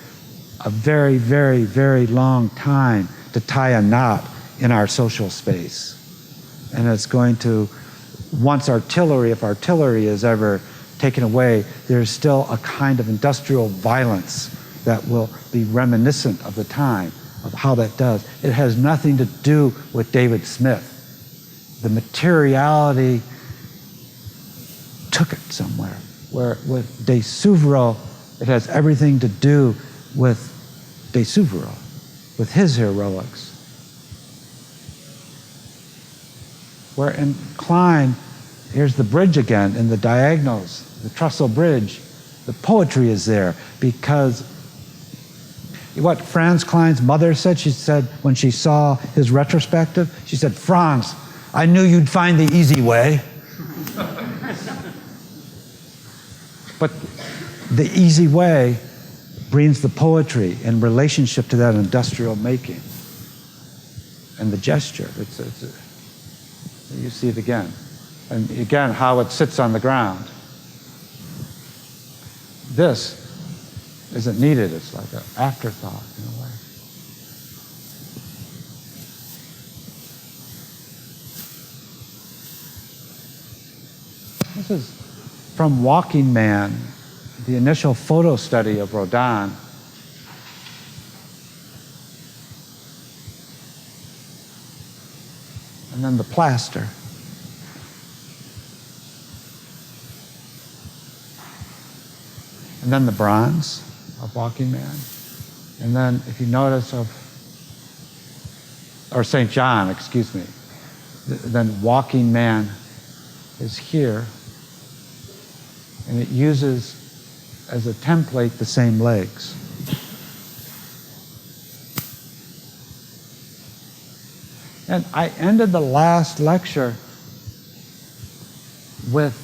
a very, very, very long time to tie a knot in our social space. And it's going to, once artillery, if artillery is ever taken away, there's still a kind of industrial violence that will be reminiscent of the time, of how that does. It has nothing to do with David Smith. The materiality took it somewhere. Where with De Suvero, it has everything to do with De Suvero, with his heroics. Where in Klein, here's the bridge again, in the diagonals, the Trestle Bridge, the poetry is there because what Franz Klein's mother said, she said when she saw his retrospective, she said, "Franz, I knew you'd find the easy way." But the easy way brings the poetry in relationship to that industrial making and the gesture. You see it again. And again, how it sits on the ground. This isn't needed. It's like an afterthought in a way. This is from Walking Man, the initial photo study of Rodin. And then the plaster. And then the bronze of Walking Man. And then, if you notice, or St. John, excuse me, then Walking Man is here. And it uses as a template the same legs. And I ended the last lecture with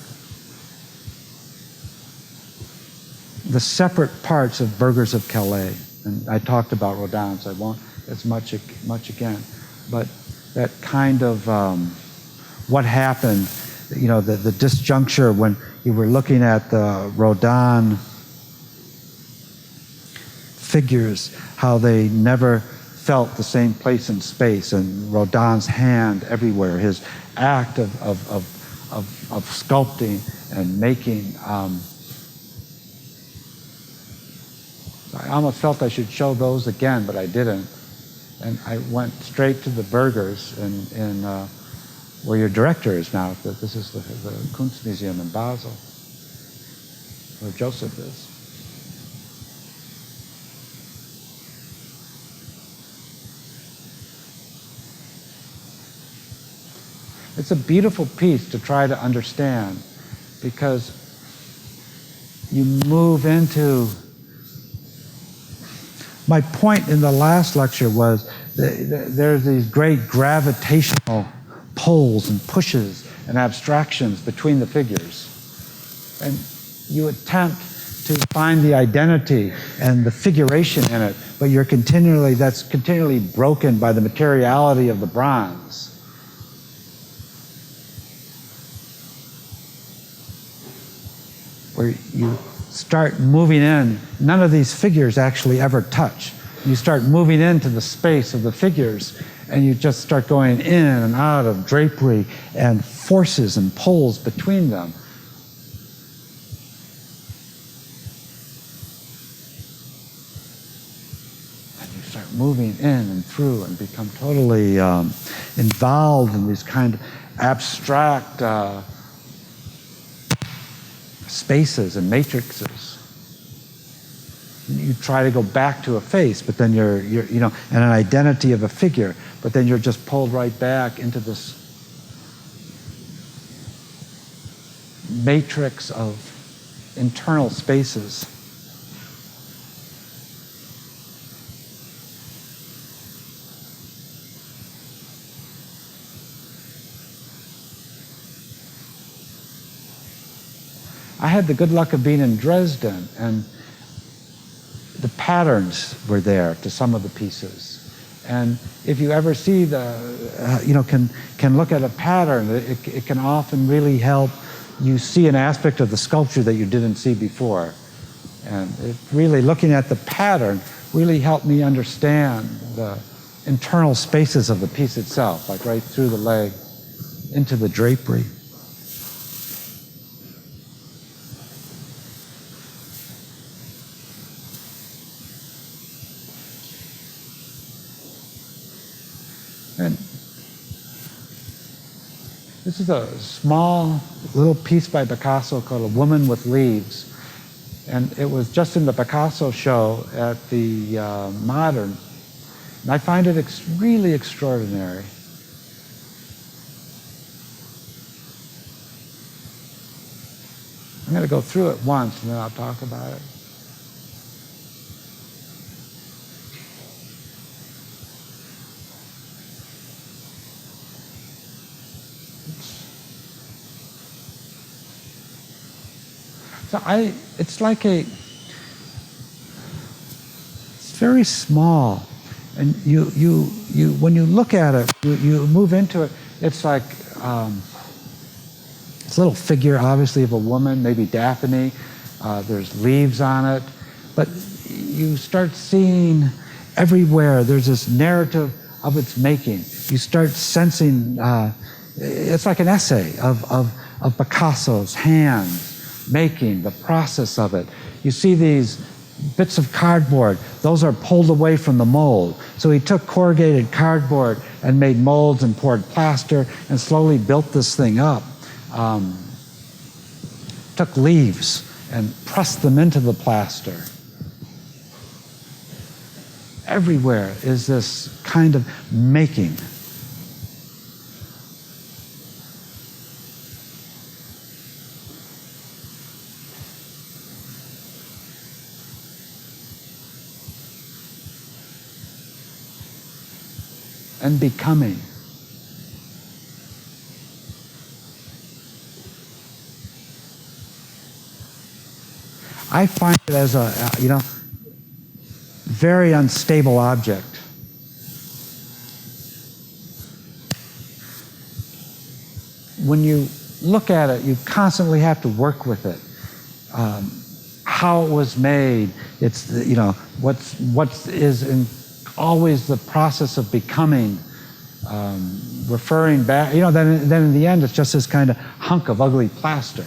the separate parts of Burghers of Calais. And I talked about Rodin, so I won't as much again. But that kind of what happened, you know, the disjuncture when you were looking at the Rodin figures, how they never felt the same place in space, and Rodin's hand everywhere, his act of sculpting and making. I almost felt I should show those again, but I didn't. And I went straight to the Burghers in where your director is now. This is the Kunstmuseum in Basel, where Joseph is. It's a beautiful piece to try to understand because you move into. My point in the last lecture was there's these great gravitational pulls and pushes and abstractions between the figures. And you attempt to find the identity and the figuration in it, but that's continually broken by the materiality of the bronze. Where you start moving in, none of these figures actually ever touch. You start moving into the space of the figures, and you just start going in and out of drapery and forces and pulls between them. And you start moving in and through and become totally involved in these kind of abstract spaces and matrices. You try to go back to a face, but then you're and an identity of a figure, but then you're just pulled right back into this matrix of internal spaces. I had the good luck of being in Dresden, and the patterns were there to some of the pieces. And if you ever see can look at a pattern, it can often really help you see an aspect of the sculpture that you didn't see before. And it really, looking at the pattern, really helped me understand the internal spaces of the piece itself, like right through the leg into the drapery. And this is a small little piece by Picasso called A Woman with Leaves. And it was just in the Picasso show at the Modern. And I find it really extraordinary. I'm going to go through it once and then I'll talk about it. So it's like it's very small, and you when you look at it, you move into it. It's like it's a little figure, obviously, of a woman, maybe Daphne. There's leaves on it, but you start seeing everywhere. There's this narrative of its making. You start sensing. It's like an essay of Picasso's hands. Making, the process of it. You see these bits of cardboard, those are pulled away from the mold. So he took corrugated cardboard and made molds and poured plaster and slowly built this thing up. Took leaves and pressed them into the plaster. Everywhere is this kind of making. And becoming. I find it as a very unstable object. When you look at it, you constantly have to work with it. How it was made, it's what is in always the process of becoming, referring back, then in the end it's just this kind of hunk of ugly plaster.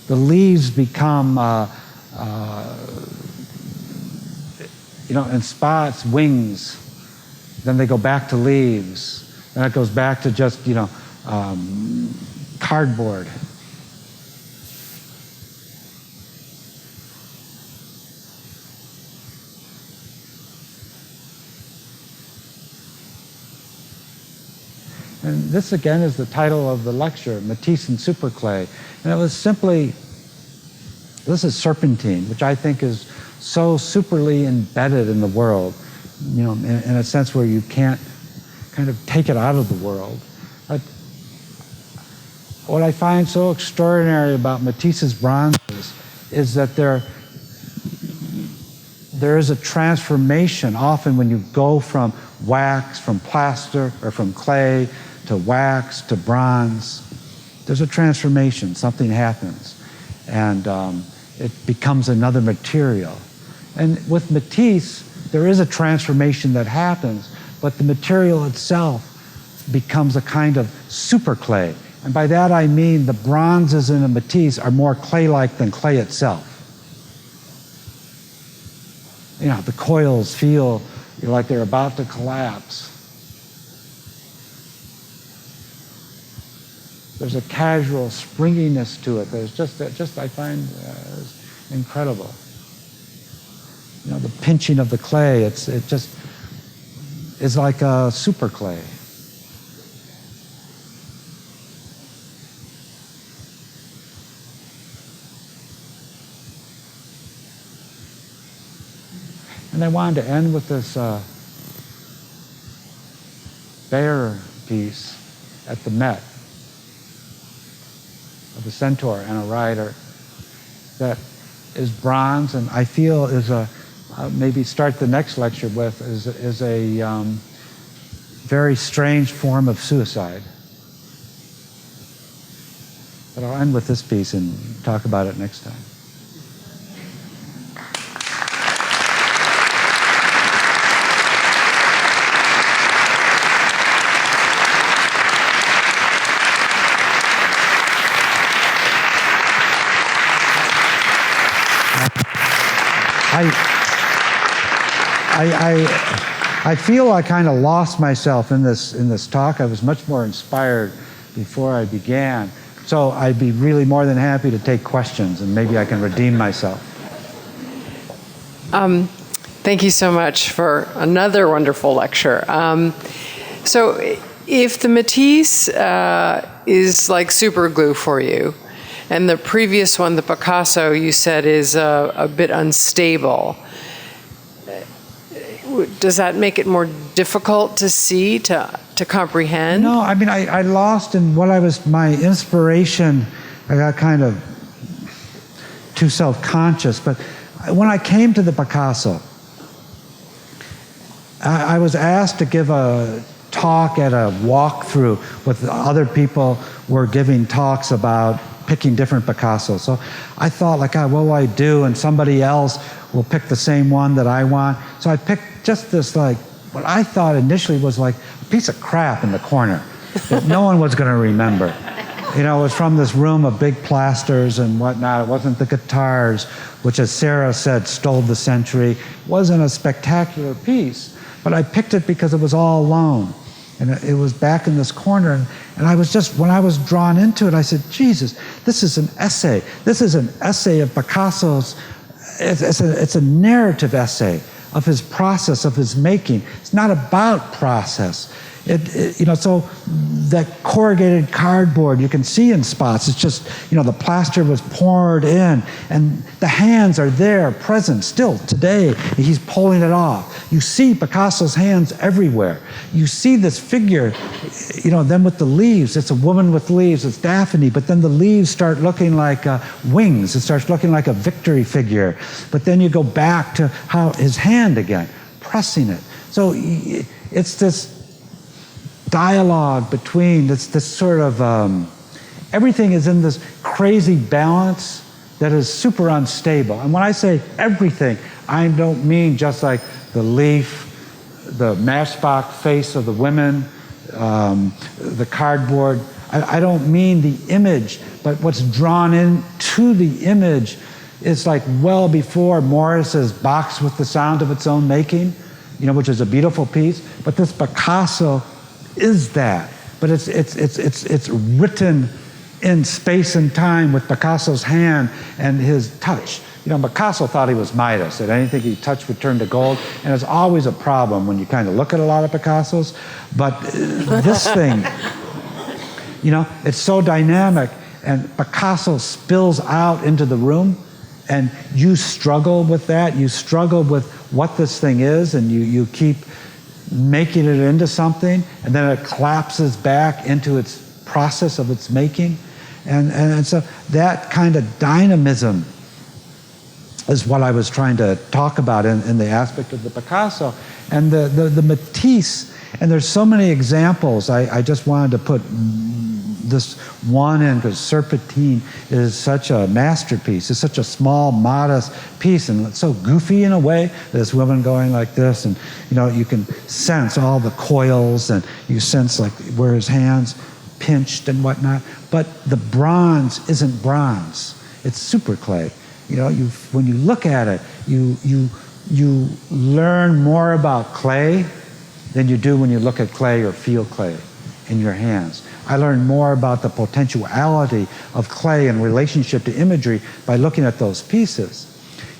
The leaves become, in spots, wings, then they go back to leaves, then it goes back to just, cardboard. And this again is the title of the lecture, Matisse Super Clay. And it was simply, this is Serpentine, which I think is so superly embedded in the world, in a sense where you can't kind of take it out of the world. But what I find so extraordinary about Matisse's bronzes is that there is a transformation often when you go from wax, from plaster, or from clay, to wax, to bronze. There's a transformation, something happens, and it becomes another material. And with Matisse, there is a transformation that happens, but the material itself becomes a kind of super clay. And by that I mean the bronzes in a Matisse are more clay-like than clay itself. The coils feel like they're about to collapse. There's a casual springiness to it. There's just I find incredible. The pinching of the clay. It just is like a super clay. And I wanted to end with this bear piece at the Met. with a centaur and a rider that is bronze, and I feel is a, maybe start the next lecture with, is a very strange form of suicide. But I'll end with this piece and talk about it next time. I feel I kind of lost myself in this talk. I was much more inspired before I began. So I'd be really more than happy to take questions, and maybe I can redeem myself. Thank you so much for another wonderful lecture. So if the Matisse is like super glue for you, and the previous one, the Picasso, you said is a bit unstable, does that make it more difficult to see, to comprehend? No, I mean, I lost in what my inspiration. I got kind of too self-conscious, but when I came to the Picasso, I was asked to give a talk at a walkthrough with other people were giving talks about picking different Picassos. So I thought, like, what will I do? And somebody else will pick the same one that I want. So I picked just this, like, what I thought initially was like a piece of crap in the corner that no one was going to remember. You know, it was from this room of big plasters and whatnot. It wasn't the guitars, which, as Sarah said, stole the century. It wasn't a spectacular piece, but I picked it because it was all alone. And it was back in this corner, and I was just, when I was drawn into it, I said, Jesus, this is an essay. This is an essay of Picasso's. It's a narrative essay of his process, of his making. It's not about process. So that corrugated cardboard you can see in spots. It's just, the plaster was poured in, and the hands are there, present still today. He's pulling it off. You see Picasso's hands everywhere. You see this figure, then with the leaves. It's a woman with leaves. It's Daphne, but then the leaves start looking like wings. It starts looking like a victory figure. But then you go back to how his hand again, pressing it. So it's this dialogue between this sort of everything is in this crazy balance that is super unstable. And when I say everything, I don't mean just like the leaf, the matchbox face of the women, the cardboard. I don't mean the image, but what's drawn into the image is like well before Morris's Box with the Sound of Its Own Making, which is a beautiful piece. But this Picasso is that, but it's written in space and time with Picasso's hand and his touch. Picasso thought he was Midas, that anything he touched would turn to gold, and it's always a problem when you kind of look at a lot of Picassos. But this thing, it's so dynamic, and Picasso spills out into the room, and you struggle with that. You struggle with what this thing is, and you keep making it into something, and then it collapses back into its process of its making. And so that kind of dynamism is what I was trying to talk about in the aspect of the Picasso. And the Matisse, and there's so many examples. I just wanted to put this one in because Serpentine is such a masterpiece. It's such a small, modest piece, and it's so goofy in a way. This woman going like this, and you can sense all the coils, and you sense like where his hands pinched and whatnot. But the bronze isn't bronze. It's super clay. When you look at it, you learn more about clay than you do when you look at clay or feel clay in your hands. I learned more about the potentiality of clay in relationship to imagery by looking at those pieces.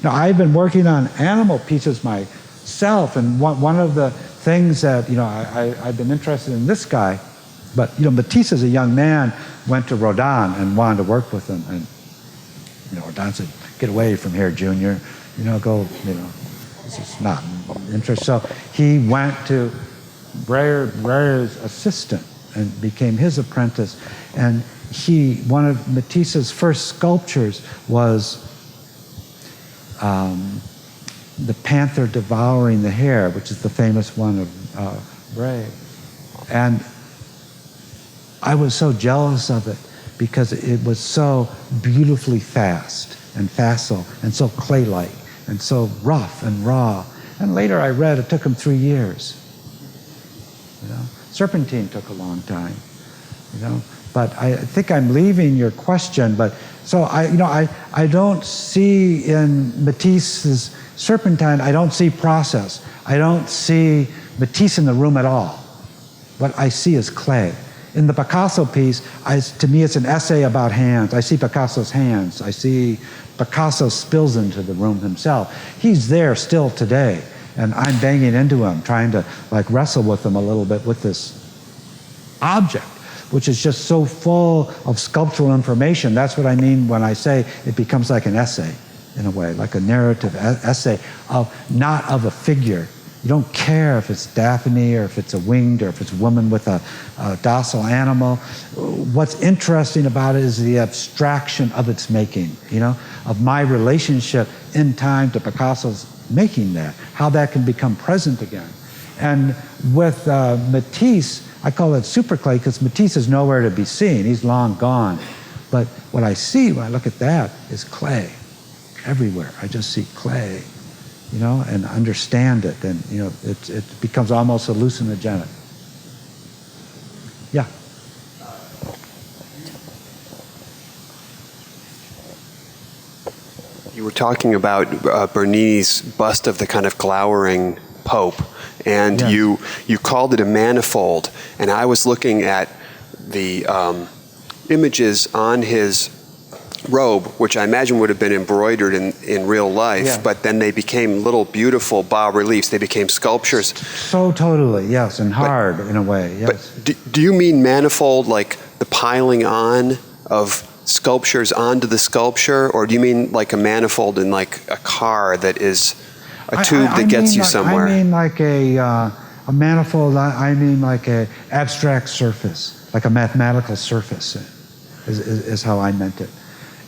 I've been working on animal pieces myself, and one of the things that, I've been interested in this guy, but, Matisse as a young man went to Rodin and wanted to work with him, and, Rodin said, get away from here, Junior, go, this is not interest. So he went to Breyer's assistant and became his apprentice. And one of Matisse's first sculptures was the Panther devouring the hare, which is the famous one of Ray. And I was so jealous of it because it was so beautifully fast and facile and so clay-like and so rough and raw. And later I read it took him 3 years. You know, Serpentine took a long time. You know, but I think I'm leaving your question. But so I don't see in Matisse's Serpentine, I don't see process. I don't see Matisse in the room at all. What I see is clay. In the Picasso piece, to me it's an essay about hands. I see Picasso's hands. I see Picasso spills into the room himself. He's there still today, and I'm banging into him, trying to like wrestle with him a little bit with this object, which is just so full of sculptural information. That's what I mean when I say it becomes like an essay, in a way, like a narrative essay of not of a figure. You don't care if it's Daphne or if it's a winged or if it's a woman with a docile animal. What's interesting about it is the abstraction of its making, you know, of my relationship in time to Picasso's making that, how that can become present again. And with Matisse, I call it super clay because Matisse is nowhere to be seen. He's long gone. But what I see when I look at that is clay everywhere. I just see clay, you know, and understand it. And, you know, it becomes almost hallucinogenic. Yeah. You were talking about Bernini's bust of the kind of glowering Pope, and yes. you called it a manifold, and I was looking at the images on his robe, which I imagine would have been embroidered in real life, yeah. But then they became little beautiful bas-reliefs. They became sculptures. So totally, yes, and hard in a way, yes. But do you mean manifold like the piling on of sculptures onto the sculpture, or do you mean like a manifold in like a car that is a tube that gets you somewhere? I mean like a manifold, I mean like an abstract surface, like a mathematical surface is how I meant it.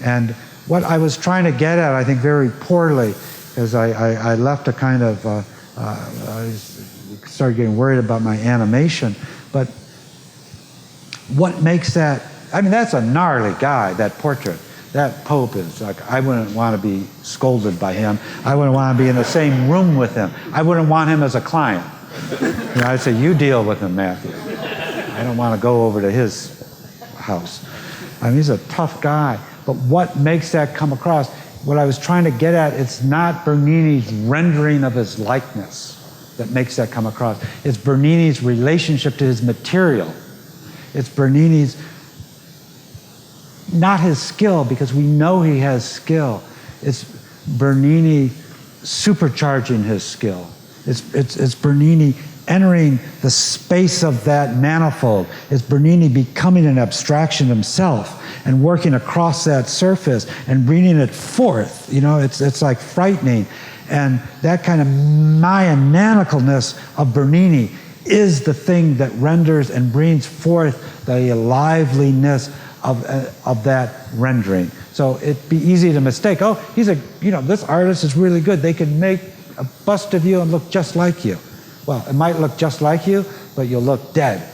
And what I was trying to get at, I think very poorly, is I left a kind of, I started getting worried about my animation, but what makes that, I mean, that's a gnarly guy, that portrait. That Pope is like, I wouldn't want to be scolded by him. I wouldn't want to be in the same room with him. I wouldn't want him as a client. You know, I'd say, you deal with him, Matthew. I don't want to go over to his house. I mean, he's a tough guy. But what makes that come across? What I was trying to get at, it's not Bernini's rendering of his likeness that makes that come across. It's Bernini's relationship to his material. It's Bernini's, not his skill, because we know he has skill. It's Bernini supercharging his skill. It's Bernini entering the space of that manifold. It's Bernini becoming an abstraction himself and working across that surface and bringing it forth. You know, it's like frightening. And that kind of Mayanicalness of Bernini is the thing that renders and brings forth the liveliness of that rendering. So it'd be easy to mistake, oh, this artist is really good. They can make a bust of you and look just like you. Well, it might look just like you, but you'll look dead.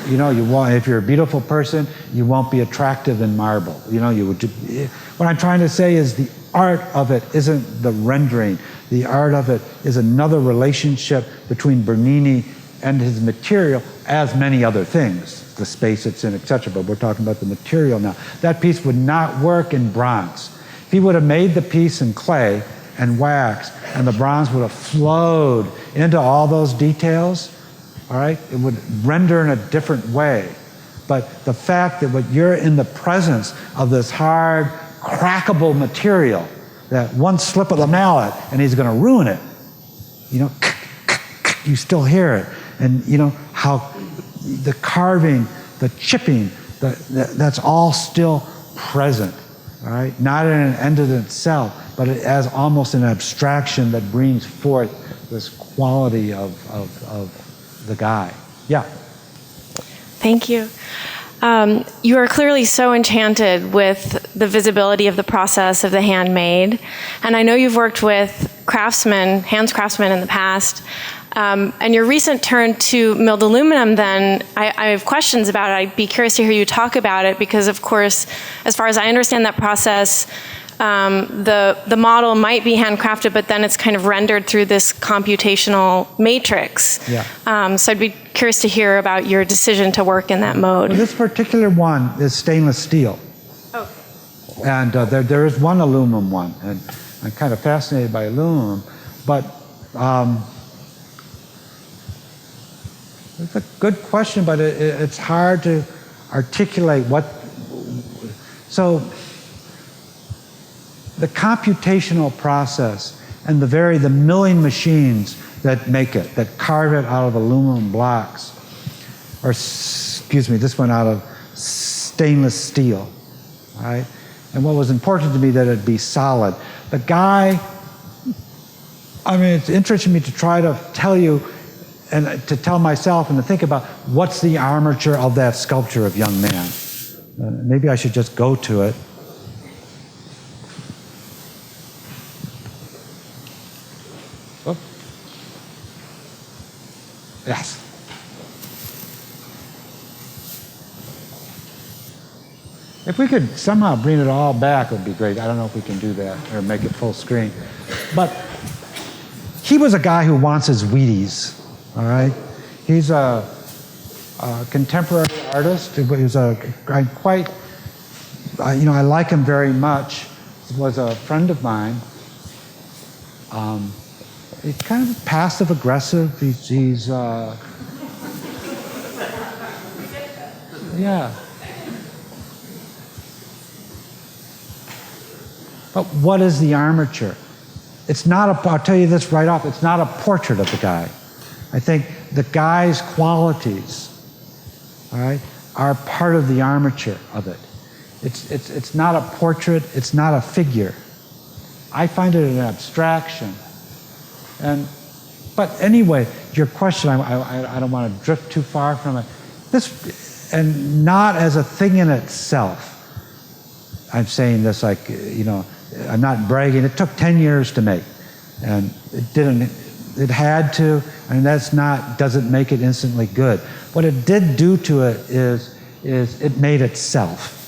You know, if you're a beautiful person, you won't be attractive in marble. You know, what I'm trying to say is the art of it isn't the rendering. The art of it is another relationship between Bernini and his material, as many other things, the space it's in, etc. But we're talking about the material now. That piece would not work in bronze. If he would have made the piece in clay and wax, and the bronze would have flowed into all those details, all right, it would render in a different way. But the fact that you're in the presence of this hard, crackable material, that one slip of the mallet and he's going to ruin it, you know, you still hear it. And you know how the carving, the chipping, that's all still present, all right? Not in an end in itself, but as almost an abstraction that brings forth this quality of the guy. Yeah. Thank you. You are clearly so enchanted with the visibility of the process of the handmade. And I know you've worked with hands craftsmen in the past. And your recent turn to milled aluminum, then, I have questions about it. I'd be curious to hear you talk about it because, of course, as far as I understand that process, the model might be handcrafted, but then it's kind of rendered through this computational matrix. Yeah. So I'd be curious to hear about your decision to work in that mode. Well, this particular one is stainless steel. Oh. And there is one aluminum one, and I'm kind of fascinated by aluminum, but it's a good question, but it's hard to articulate what. So the computational process and the milling machines that make it, that carve it out of aluminum blocks, or excuse me, this one out of stainless steel, right? And what was important to me that it be solid. The guy, I mean, it's interesting to me to try to tell you and to tell myself and to think about what's the armature of that sculpture of young man. Maybe I should just go to it. Oh. Yes. If we could somehow bring it all back, it would be great. I don't know if we can do that or make it full screen. But he was a guy who wants his Wheaties, all right? He's a contemporary artist. He was I like him very much. He was a friend of mine. He's kind of passive aggressive. He's yeah. But what is the armature? It's not I'll tell you this right off, it's not a portrait of the guy. I think the guy's qualities, all right, are part of the armature of it. It's not a portrait, it's not a figure. I find it an abstraction. But anyway, your question, I don't want to drift too far from it. And not as a thing in itself. I'm saying this like, I'm not bragging. It took 10 years to make. And it had to, and doesn't make it instantly good. What it did do to it is it made itself.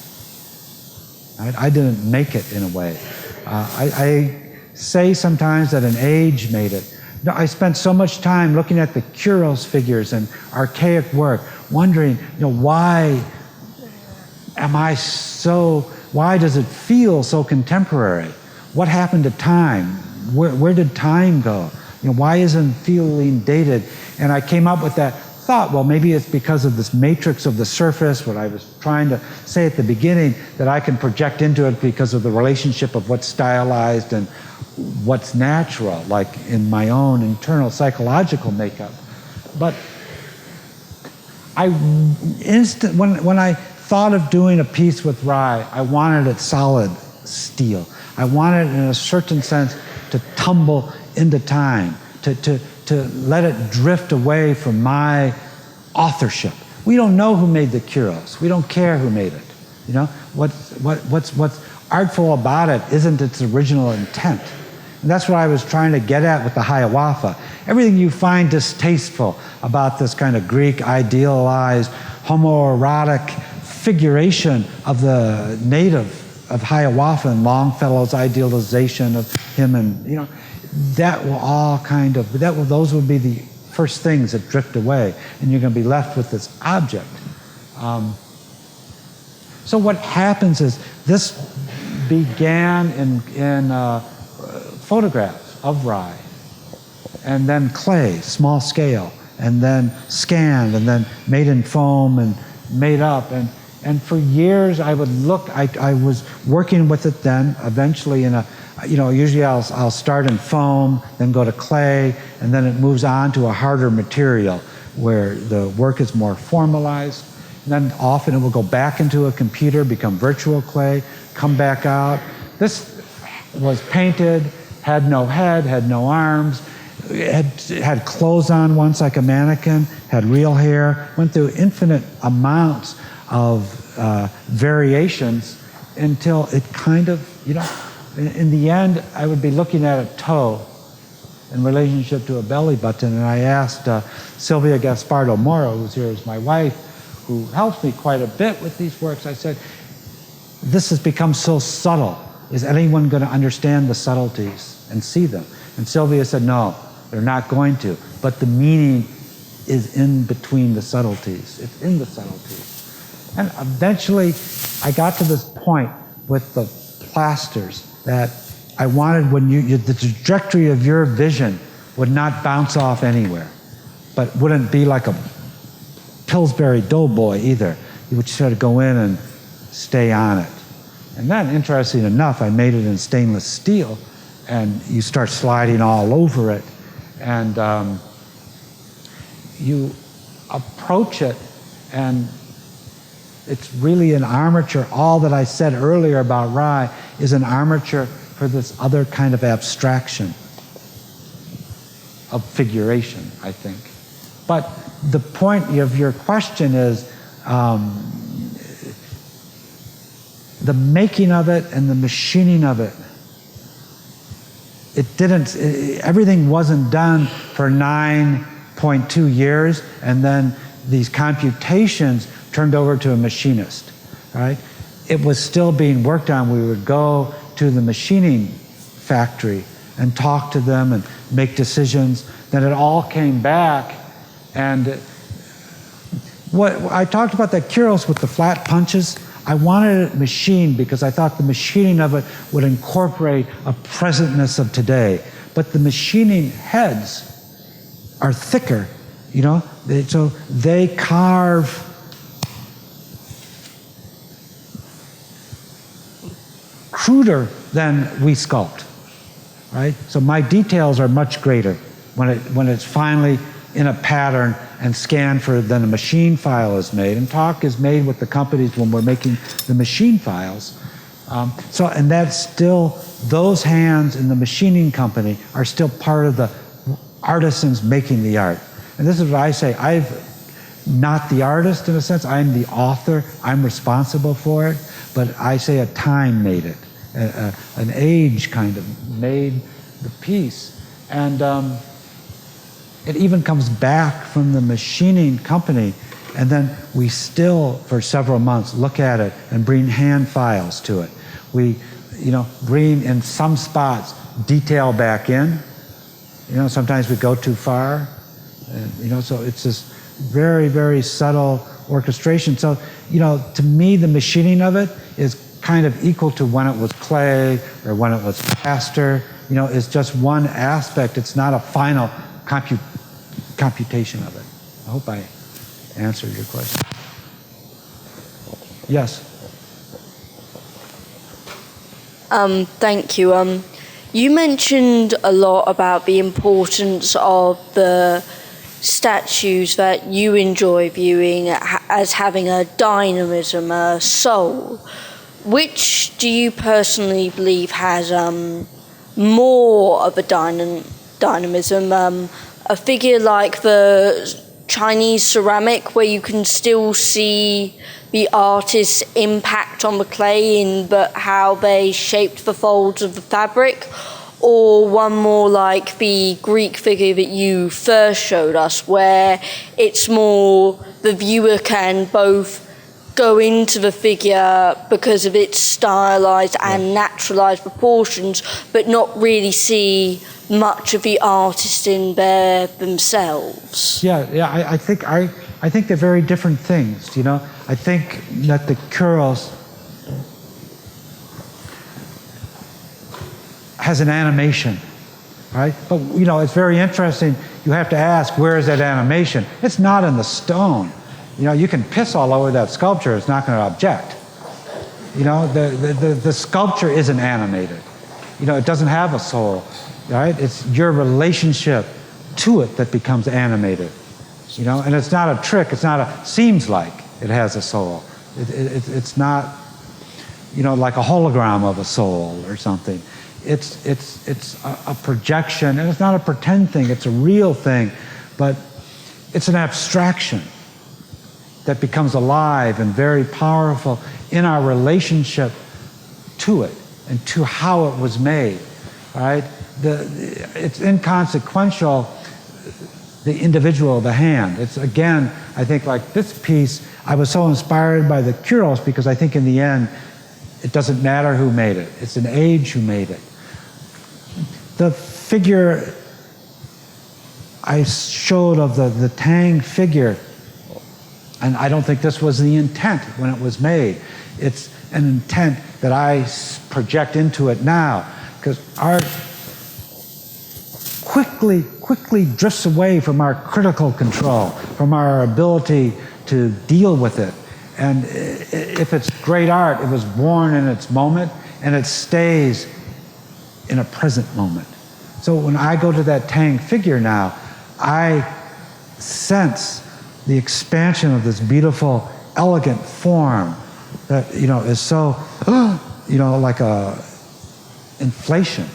I didn't make it in a way. I say sometimes that an age made it. No, I spent so much time looking at the Kuros figures and archaic work, wondering, why does it feel so contemporary? What happened to time? Where did time go? Why isn't feeling dated? And I came up with that thought, well, maybe it's because of this matrix of the surface, what I was trying to say at the beginning, that I can project into it because of the relationship of what's stylized and what's natural, like in my own internal psychological makeup. But when I thought of doing a piece with rye, I wanted it solid steel. I wanted it in a certain sense to tumble into time, to let it drift away from my authorship. We don't know who made the Kuros. We don't care who made it. What's artful about it isn't its original intent. And that's what I was trying to get at with the Hiawatha. Everything you find distasteful about this kind of Greek idealized homoerotic figuration of the native of Hiawatha and Longfellow's idealization of him, and that will all those would be the first things that drift away, and you're going to be left with this object. So what happens is this began in photographs of rye, and then clay, small scale, and then scanned, and then made in foam and made up. And for years I would look, I was working with it then, eventually usually I'll start in foam, then go to clay, and then it moves on to a harder material where the work is more formalized. And then often it will go back into a computer, become virtual clay, come back out. This was painted, had no head, had no arms, had clothes on once like a mannequin, had real hair, went through infinite amounts of variations until it kind of, in the end, I would be looking at a toe in relationship to a belly button, and I asked Sylvia Gaspardo Moro, who's here as my wife, who helps me quite a bit with these works, I said, this has become so subtle. Is anyone going to understand the subtleties and see them? And Sylvia said, no, they're not going to. But the meaning is in between the subtleties. It's in the subtleties. And eventually, I got to this point with the plasters that I wanted when the trajectory of your vision would not bounce off anywhere, but wouldn't be like a Pillsbury Doughboy either. You would sort of go in and stay on it. And then, interesting enough, I made it in stainless steel, and you start sliding all over it, and you approach it, and it's really an armature. All that I said earlier about Rye is an armature for this other kind of abstraction of figuration, I think. But the point of your question is the making of it and the machining of it. Everything wasn't done for 9.2 years, and then these computations turned over to a machinist, right? It was still being worked on. We would go to the machining factory and talk to them and make decisions. Then it all came back, and what I talked about that Kuros with the flat punches, I wanted it machined because I thought the machining of it would incorporate a presentness of today. But the machining heads are thicker, so they carve cruder than we sculpt, right? So my details are much greater when it's finally in a pattern and scanned for, then a machine file is made, and talk is made with the companies when we're making the machine files. And that's still, those hands in the machining company are still part of the artisans making the art. And this is what I say, I'm not the artist in a sense, I'm the author, I'm responsible for it, but I say a time made it, an age kind of made the piece. And it even comes back from the machining company, and then we still, for several months, look at it and bring hand files to it. We, bring in some spots detail back in. Sometimes we go too far. So it's this very, very subtle orchestration. So, to me, the machining of it is kind of equal to when it was clay or when it was plaster. It's just one aspect. It's not a final computation of it. I hope I answered your question. Yes. Thank you. You mentioned a lot about the importance of the statues that you enjoy viewing as having a dynamism, a soul. Which do you personally believe has more of a dynamism? A figure like the Chinese ceramic, where you can still see the artist's impact on the clay but how they shaped the folds of the fabric, or one more like the Greek figure that you first showed us, where it's more the viewer can both go into the figure because of its stylized and naturalized proportions, but not really see much of the artist in there themselves. I think they're very different things. I think that the Kuros has an animation, right? But it's very interesting. You have to ask, where is that animation? It's not in the stone. You can piss all over that sculpture, it's not going to object. The sculpture isn't animated. It doesn't have a soul, right? It's your relationship to it that becomes animated. And it's not a trick, seems like it has a soul. It's not, like a hologram of a soul or something. It's a projection, and it's not a pretend thing, it's a real thing, but it's an abstraction. that becomes alive and very powerful in our relationship to it and to how it was made, right? It's inconsequential, the individual, the hand. It's, again, I think like this piece, I was so inspired by the Kuros because I think in the end, it doesn't matter who made it. It's an age who made it. The figure I showed of the Tang figure, and I don't think this was the intent when it was made. It's an intent that I project into it now, because art quickly drifts away from our critical control, from our ability to deal with it. And if it's great art, it was born in its moment, and it stays in a present moment. So when I go to that Tang figure now, I sense the expansion of this beautiful, elegant form that, is so, like a inflation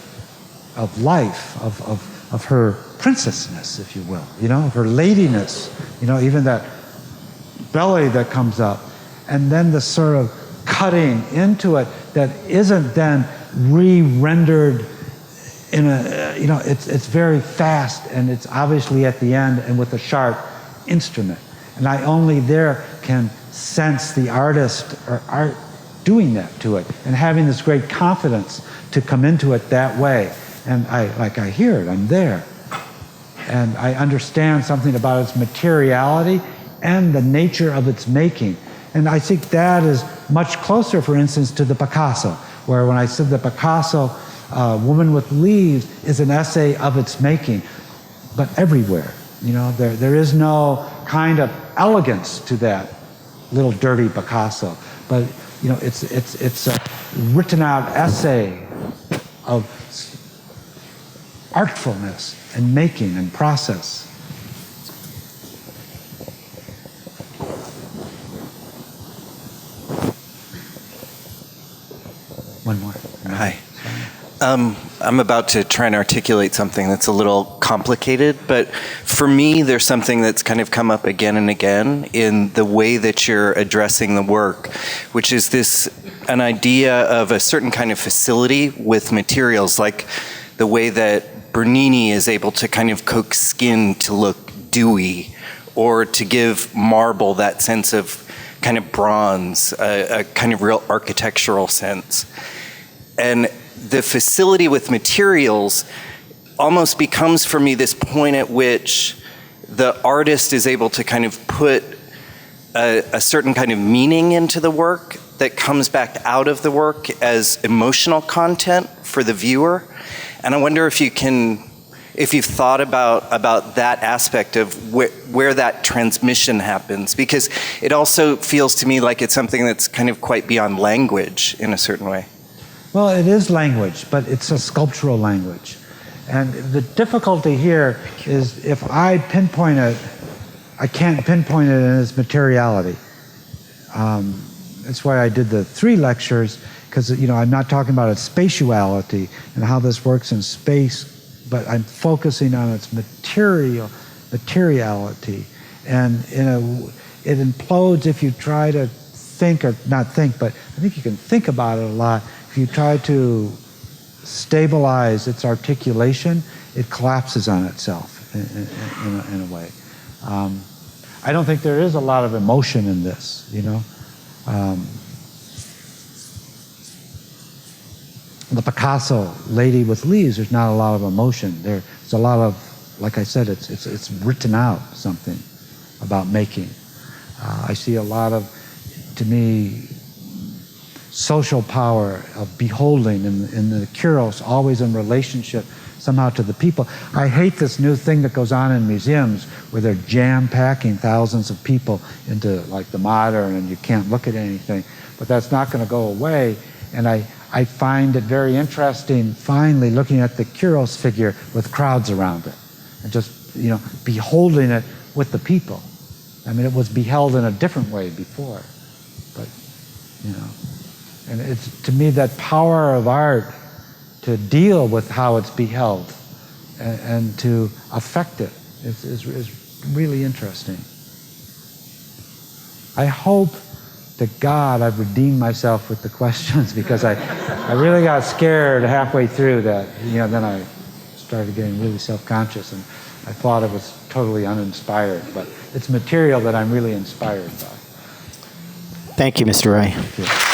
of life, of her princessness, if you will, of her ladiness, even that belly that comes up, and then the sort of cutting into it that isn't then re-rendered in a, it's very fast, and it's obviously at the end and with a sharp instrument. And I only there can sense the artist or art doing that to it and having this great confidence to come into it that way. And I hear it, I'm there. And I understand something about its materiality and the nature of its making. And I think that is much closer, for instance, to the Picasso, where when I said the Picasso, Woman with Leaves is an essay of its making, but everywhere. There is no kind of elegance to that little dirty Picasso, but it's a written out essay of artfulness and making and process. One more. Hi. I'm about to try and articulate something that's a little complicated, but for me, there's something that's kind of come up again and again in the way that you're addressing the work, which is an idea of a certain kind of facility with materials, like the way that Bernini is able to kind of coax skin to look dewy, or to give marble that sense of kind of bronze, a kind of real architectural sense. And the facility with materials almost becomes for me this point at which the artist is able to kind of put a certain kind of meaning into the work that comes back out of the work as emotional content for the viewer. And I wonder if you've thought about that aspect of where that transmission happens, because it also feels to me like it's something that's kind of quite beyond language in a certain way. Well, it is language, but it's a sculptural language. And the difficulty here is if I pinpoint it, I can't pinpoint it in its materiality. That's why I did the 3 lectures, because I'm not talking about its spatiality and how this works in space, but I'm focusing on its materiality. And it implodes if you try to think, or not think, but I think you can think about it a lot. If you try to stabilize its articulation, it collapses on itself in a way. I don't think there is a lot of emotion in this, The Picasso Lady with Leaves, there's not a lot of emotion. There's a lot of, like I said, it's written out something about making. I see a lot of, to me, social power of beholding in the Kuros, always in relationship somehow to the people. I hate this new thing that goes on in museums where they're jam-packing thousands of people into like the modern and you can't look at anything, but that's not going to go away. And I find it very interesting, finally, looking at the Kuros figure with crowds around it and just, beholding it with the people. I mean, it was beheld in a different way before, but, and it's, to me, that power of art to deal with how it's beheld and to affect it is really interesting. I hope to God I've redeemed myself with the questions, because I really got scared halfway through that, then I started getting really self-conscious, and I thought it was totally uninspired, but it's material that I'm really inspired by. Thank you, Mr. Ray. Thank you.